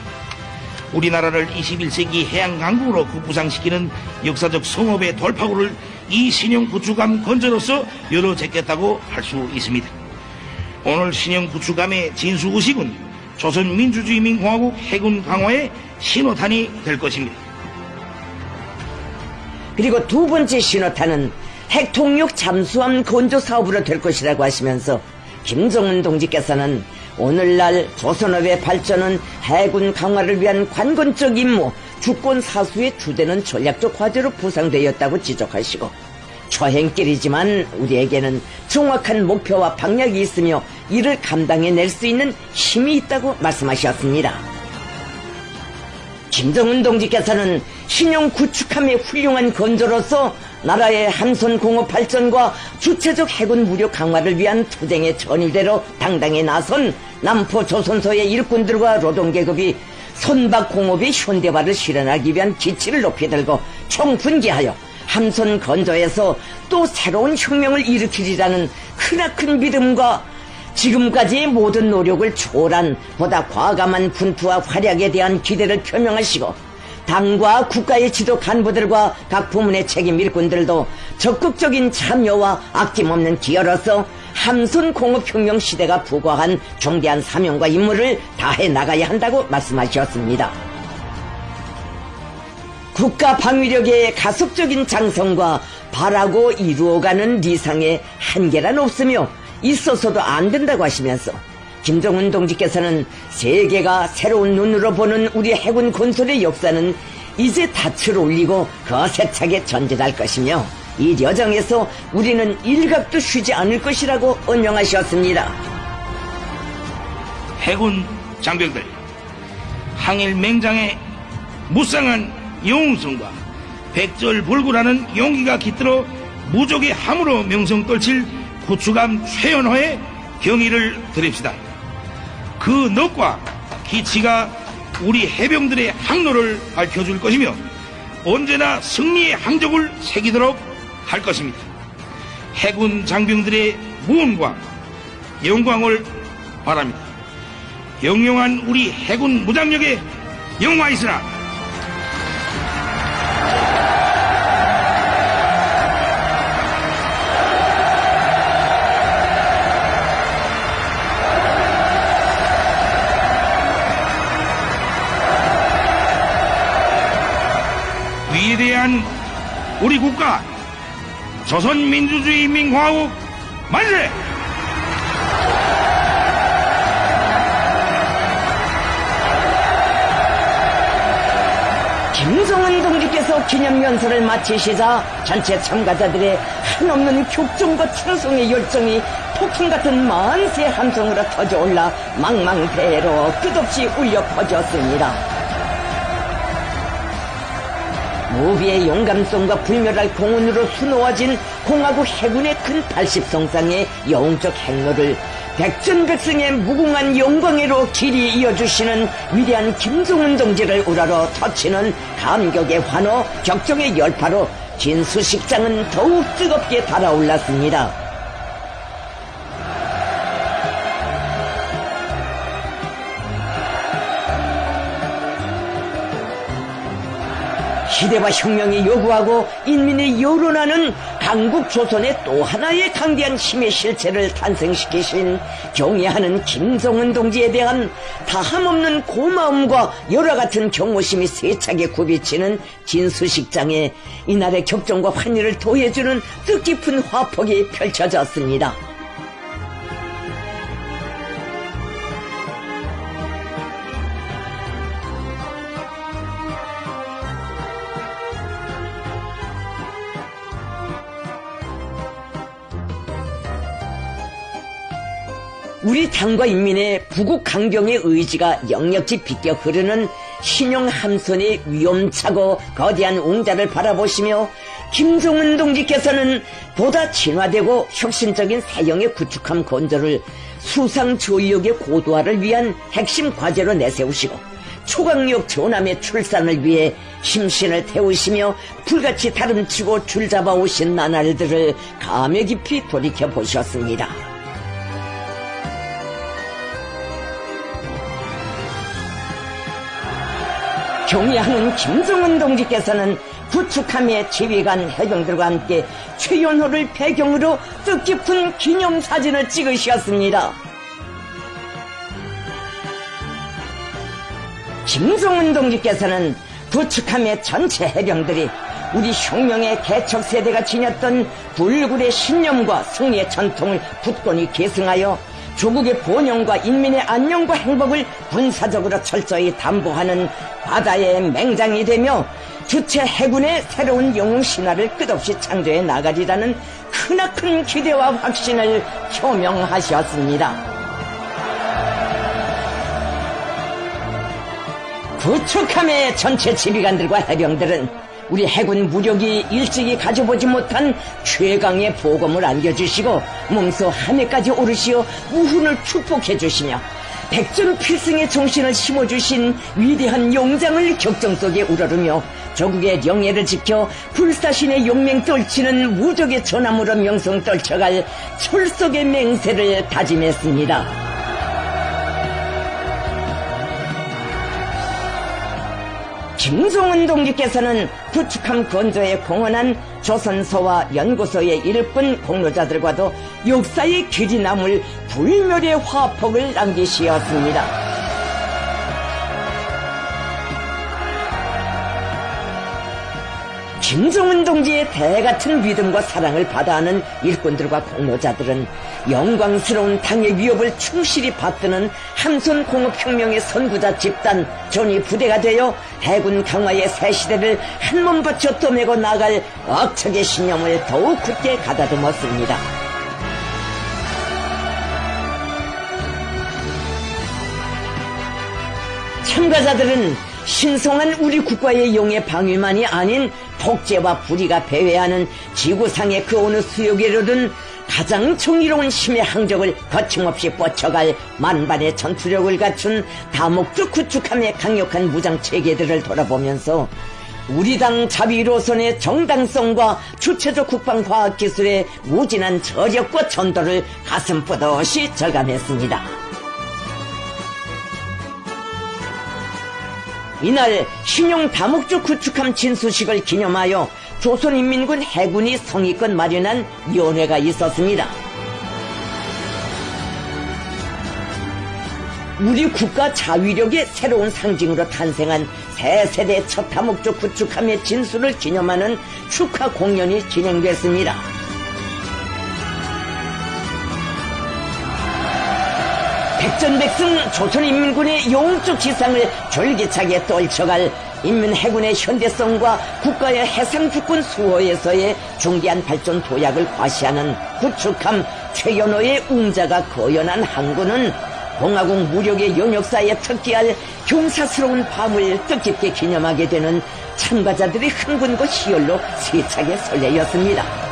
우리나라를 21세기 해양 강국으로 급부상시키는 역사적 성업의 돌파구를 이 신형 구축함 건조로서 열어제겠다고 할 수 있습니다. 오늘 신형 구축함의 진수의식은 조선민주주의민공화국 해군 강화의 신호탄이 될 것입니다. 그리고 두 번째 신호탄은 핵통역 잠수함 건조 사업으로 될 것이라고 하시면서 김정은 동지께서는 오늘날 조선업의 발전은 해군 강화를 위한 관건적 임무, 주권 사수의 주되는 전략적 과제로 부상되었다고 지적하시고, 초행길이지만 우리에게는 정확한 목표와 방향이 있으며 이를 감당해낼 수 있는 힘이 있다고 말씀하셨습니다. 김정은 동지께서는 신용 구축함의 훌륭한 건조로서 나라의 함선 공업 발전과 주체적 해군 무력 강화를 위한 투쟁의 전율대로 당당히 나선 남포 조선소의 일꾼들과 노동계급이 선박 공업의 현대화를 실현하기 위한 기치를 높이 들고 총분기하여 함선 건조에서 또 새로운 혁명을 일으키리라는 크나큰 믿음과 지금까지의 모든 노력을 초월한 보다 과감한 분투와 활약에 대한 기대를 표명하시고, 당과 국가의 지도 간부들과 각 부문의 책임 일꾼들도 적극적인 참여와 아낌없는 기여로서 함선 공업혁명 시대가 부과한 중대한 사명과 임무를 다해 나가야 한다고 말씀하셨습니다. 국가 방위력의 가속적인 장성과 바라고 이루어가는 리상의 한계란 없으며 있어서도 안 된다고 하시면서, 김정은 동지께서는 세계가 새로운 눈으로 보는 우리 해군 건설의 역사는 이제 닻을 올리고 거세차게 전진할 것이며 이 여정에서 우리는 일각도 쉬지 않을 것이라고 언명하셨습니다. 해군 장병들, 항일 맹장의 무쌍한 영웅성과 백절불구라는 용기가 깃들어 무적의 함으로 명성 떨칠 구축함 최연호의 경의를 드립시다. 그 넋과 기치가 우리 해병들의 항로를 밝혀줄 것이며 언제나 승리의 항적을 새기도록 할 것입니다. 해군 장병들의 무언과 영광을 바랍니다. 영영한 우리 해군 무장력에 영화있으나 위대한 우리 국가 조선민주주의인민공화국 만세! 김정은 동지께서 기념연설을 마치시자 전체 참가자들의 한없는 격정과 충성의 열정이 폭풍 같은 만세 함성으로 터져올라 망망대해로 끝없이 울려 퍼졌습니다. 무비의 용감성과 불멸할 공훈으로 수놓아진 공화국 해군의 큰 80성상의 영웅적 행로를 백전백승의 무궁한 영광으로 길이 이어주시는 위대한 김정은 동지를 우러러 터치는 감격의 환호, 격정의 열파로 진수식장은 더욱 뜨겁게 달아올랐습니다. 시대와 혁명이 요구하고 인민의 여론하는 강국 조선의 또 하나의 강대한 힘의 실체를 탄생시키신 경애하는 김정은 동지에 대한 다함없는 고마움과 열화 같은 경호심이 세차게 굽이치는 진수식장에 이날의 격정과 환희를 더해주는 뜻깊은 화폭이 펼쳐졌습니다. 우리 당과 인민의 부국 강경의 의지가 역력지 비껴 흐르는 신형 함선의 위험차고 거대한 웅자를 바라보시며 김정은 동지께서는 보다 진화되고 혁신적인 새형의 구축함 건조를 수상 전력의 고도화를 위한 핵심 과제로 내세우시고 초강력 전함의 출산을 위해 힘신을 태우시며 불같이 다름치고 줄잡아오신 나날들을 감회 깊이 돌이켜보셨습니다. 경애하는 김정은 동지께서는 구축함의 지휘관 해병들과 함께 최연호를 배경으로 뜻깊은 기념사진을 찍으셨습니다. 김정은 동지께서는 구축함의 전체 해병들이 우리 혁명의 개척 세대가 지녔던 불굴의 신념과 승리의 전통을 굳건히 계승하여 조국의 번영과 인민의 안녕과 행복을 군사적으로 철저히 담보하는 바다의 맹장이 되며 주체 해군의 새로운 영웅 신화를 끝없이 창조해 나가리라는 크나큰 기대와 확신을 표명하셨습니다. 구축함의 전체 지휘관들과 해병들은 우리 해군 무력이 일찍이 가져보지 못한 최강의 보검을 안겨주시고 몸소 하늘까지 오르시어 무훈을 축복해 주시며 백전필승의 정신을 심어주신 위대한 용장을 격정 속에 우러르며 조국의 영예를 지켜 불사신의 용맹 떨치는 무적의 전함으로 명성 떨쳐갈 철석의 맹세를 다짐했습니다. 김종은 동지께서는 구축함 건조에 공헌한 조선서와 연구소의 일꾼 공로자들과도 역사의 길이 남을 불멸의 화폭을 남기시었습니다. 김종은 동지의 대같은 믿음과 사랑을 받아하는 일꾼들과 공로자들은 영광스러운 당의 위협을 충실히 받드는 함선공업혁명의 선구자 집단 조니 부대가 되어 해군 강화의 새 시대를 한몸 바쳐 떠매고 나갈 억척의 신념을 더욱 굳게 가다듬었습니다. 참가자들은 신성한 우리 국가의 영의 방위만이 아닌 독재와 불의가 배회하는 지구상의 그 어느 수역에로든 가장 정의로운 힘의 항적을 거침없이 뻗쳐갈 만반의 전투력을 갖춘 다목적 구축함의 강력한 무장체계들을 돌아보면서 우리 당 자비로선의 정당성과 주체적 국방과학기술의 무진한 저력과 전도를 가슴 뻗어시 절감했습니다. 이날 신용 다목적 구축함 진수식을 기념하여 조선인민군 해군이 성의껏 마련한 위원회가 있었습니다. 우리 국가 자위력의 새로운 상징으로 탄생한 새 세대 첫 다목적 구축함의 진수를 기념하는 축하 공연이 진행됐습니다. 백전백승 조선인민군의 영웅적 지상을 졸기차게 떨쳐갈 인민해군의 현대성과 국가의 해상주권 수호에서의 중대한 발전 도약을 과시하는 구축함 최연호의 웅자가 거연한 항구는 공화국 무력의 영역사에 특기할 경사스러운 밤을 뜻깊게 기념하게 되는 참가자들의 흥분과 희열로 세차게 설레였습니다.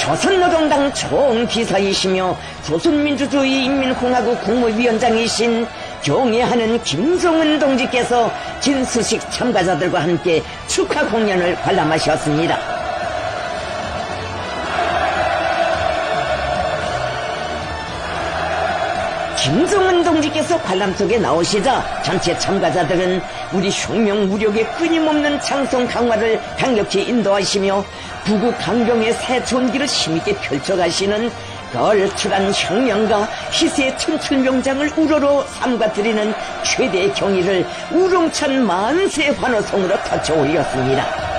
조선노동당 총비서이시며 조선민주주의 인민공화국 국무위원장이신 경애하는 김종은 동지께서 진수식 참가자들과 함께 축하 공연을 관람하셨습니다. 김종은 동지께서 관람 속에 나오시자 전체 참가자들은 우리 혁명 무력의 끊임없는 장성 강화를 강력히 인도하시며 부국 강경의 새 전기를 힘있게 펼쳐가시는 걸출한 혁명가 희세의 천출명장을 우러러 삼가드리는 최대의 경의를 우렁찬 만세 환호성으로 터쳐 올렸습니다.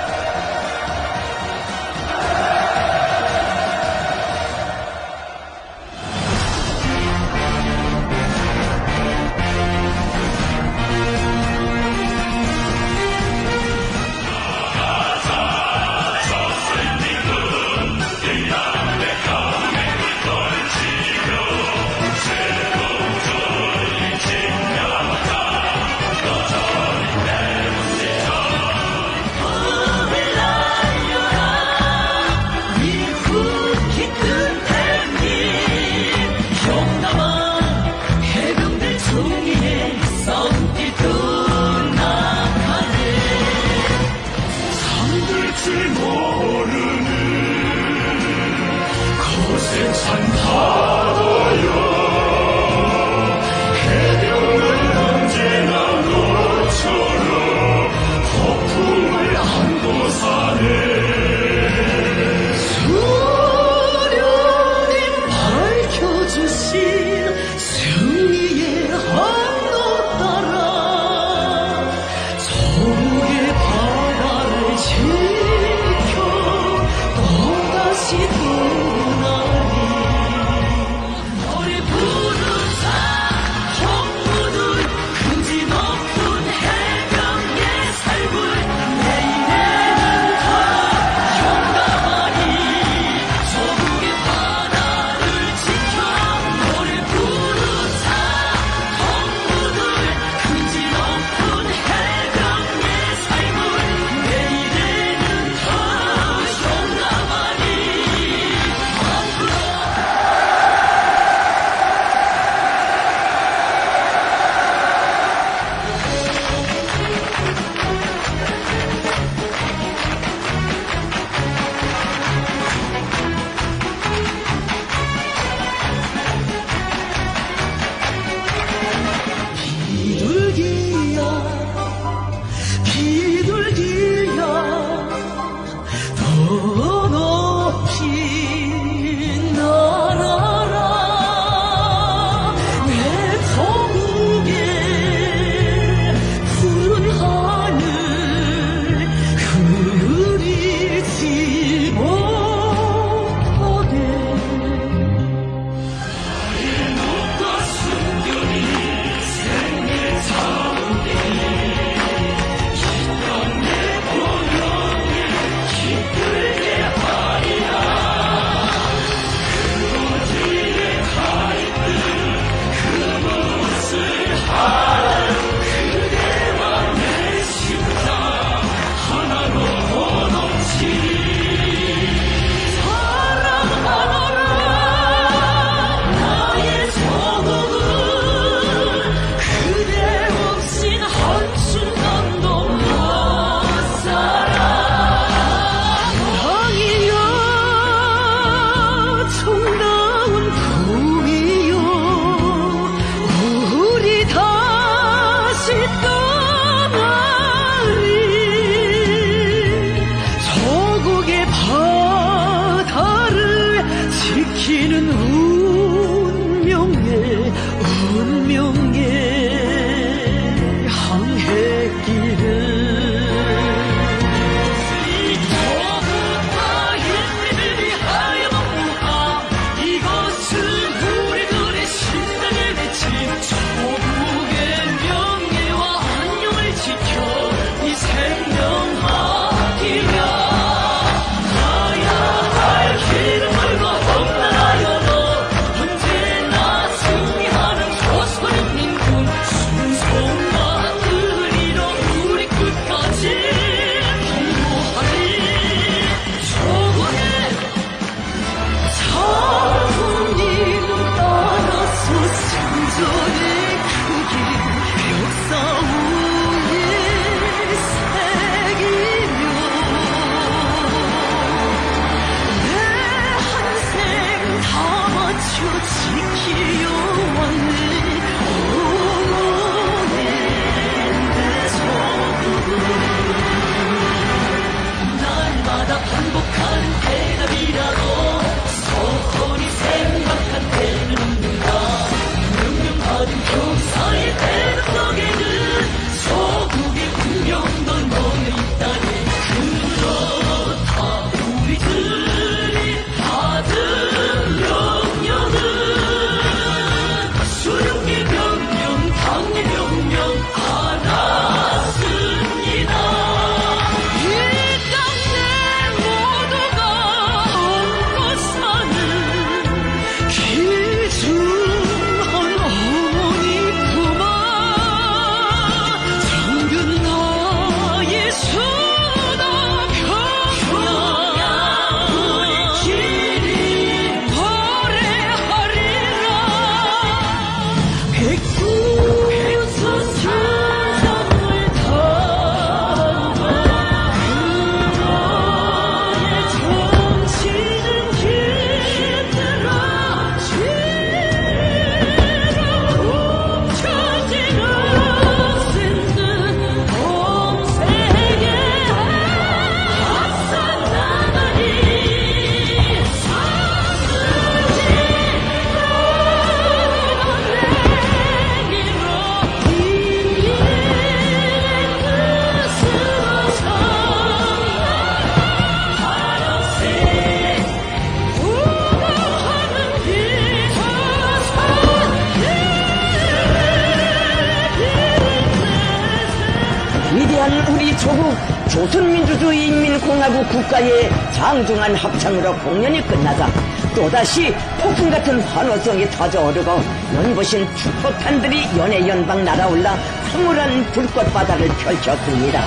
조국 조선민주주의인민공화국 국가의 장중한 합창으로 공연이 끝나자 또다시 폭풍 같은 환호성이 터져오르고 연보신 축포탄들이 연해 연방 날아올라 황홀한 불꽃바다를 펼쳤습니다.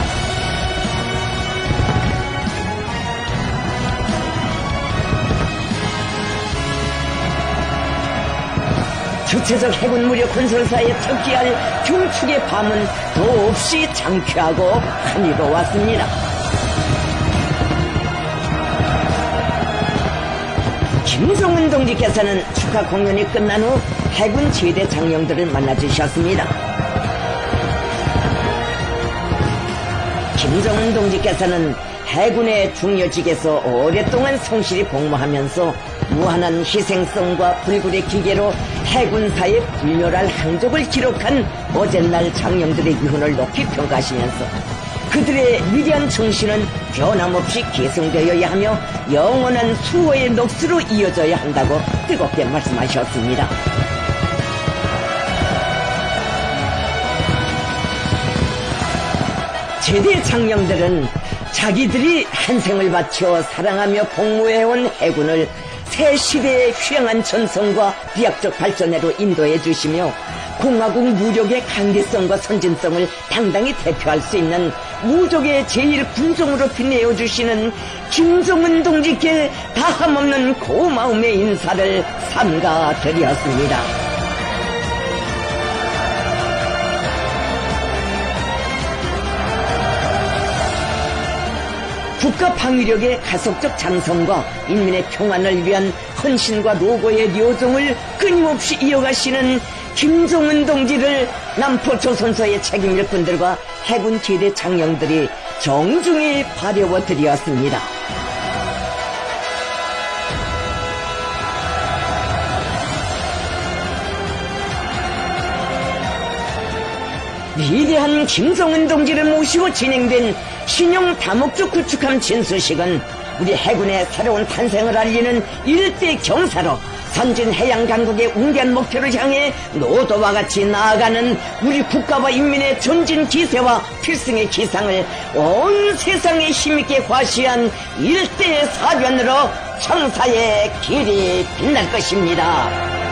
주체적 해군 무력 건설사에 특기할 경축의 밤은 더없이 장쾌하고 한이로웠습니다. 김정은 동지께서는 축하 공연이 끝난 후 해군 제대 장령들을 만나주셨습니다. 김정은 동지께서는 해군의 중요직에서 오랫동안 성실히 복무하면서 무한한 희생성과 불굴의 기계로 해군사의 불멸할 항적을 기록한 어젯날 장령들의 위훈을 높이 평가하시면서 그들의 위대한 정신은 변함없이 계승되어야 하며 영원한 수호의 녹수로 이어져야 한다고 뜨겁게 말씀하셨습니다. 제대 장령들은 자기들이 한 생을 바쳐 사랑하며 복무해온 해군을 새 시대의 휘황한 전성과 비약적 발전으로 인도해 주시며 공화국 무력의 강대성과 선진성을 당당히 대표할 수 있는 무적의 제1군종으로 빛내어 주시는 김정은 동지께 다함없는 고마움의 인사를 삼가드렸습니다. 국가 방위력의 가속적 장성과 인민의 평안을 위한 헌신과 노고의 요정을 끊임없이 이어가시는 김정은 동지를 남포조선소의 책임일꾼들과 해군 제대 장령들이 정중히 바려워 드렸습니다. 위대한 김정은 동지를 모시고 진행된 신형 다목적 구축함 진수식은 우리 해군의 새로운 탄생을 알리는 일대 경사로 선진 해양 강국의 웅대한 목표를 향해 노도와 같이 나아가는 우리 국가와 인민의 전진 기세와 필승의 기상을 온 세상에 힘있게 과시한 일대 사변으로 청사의 길이 빛날 것입니다.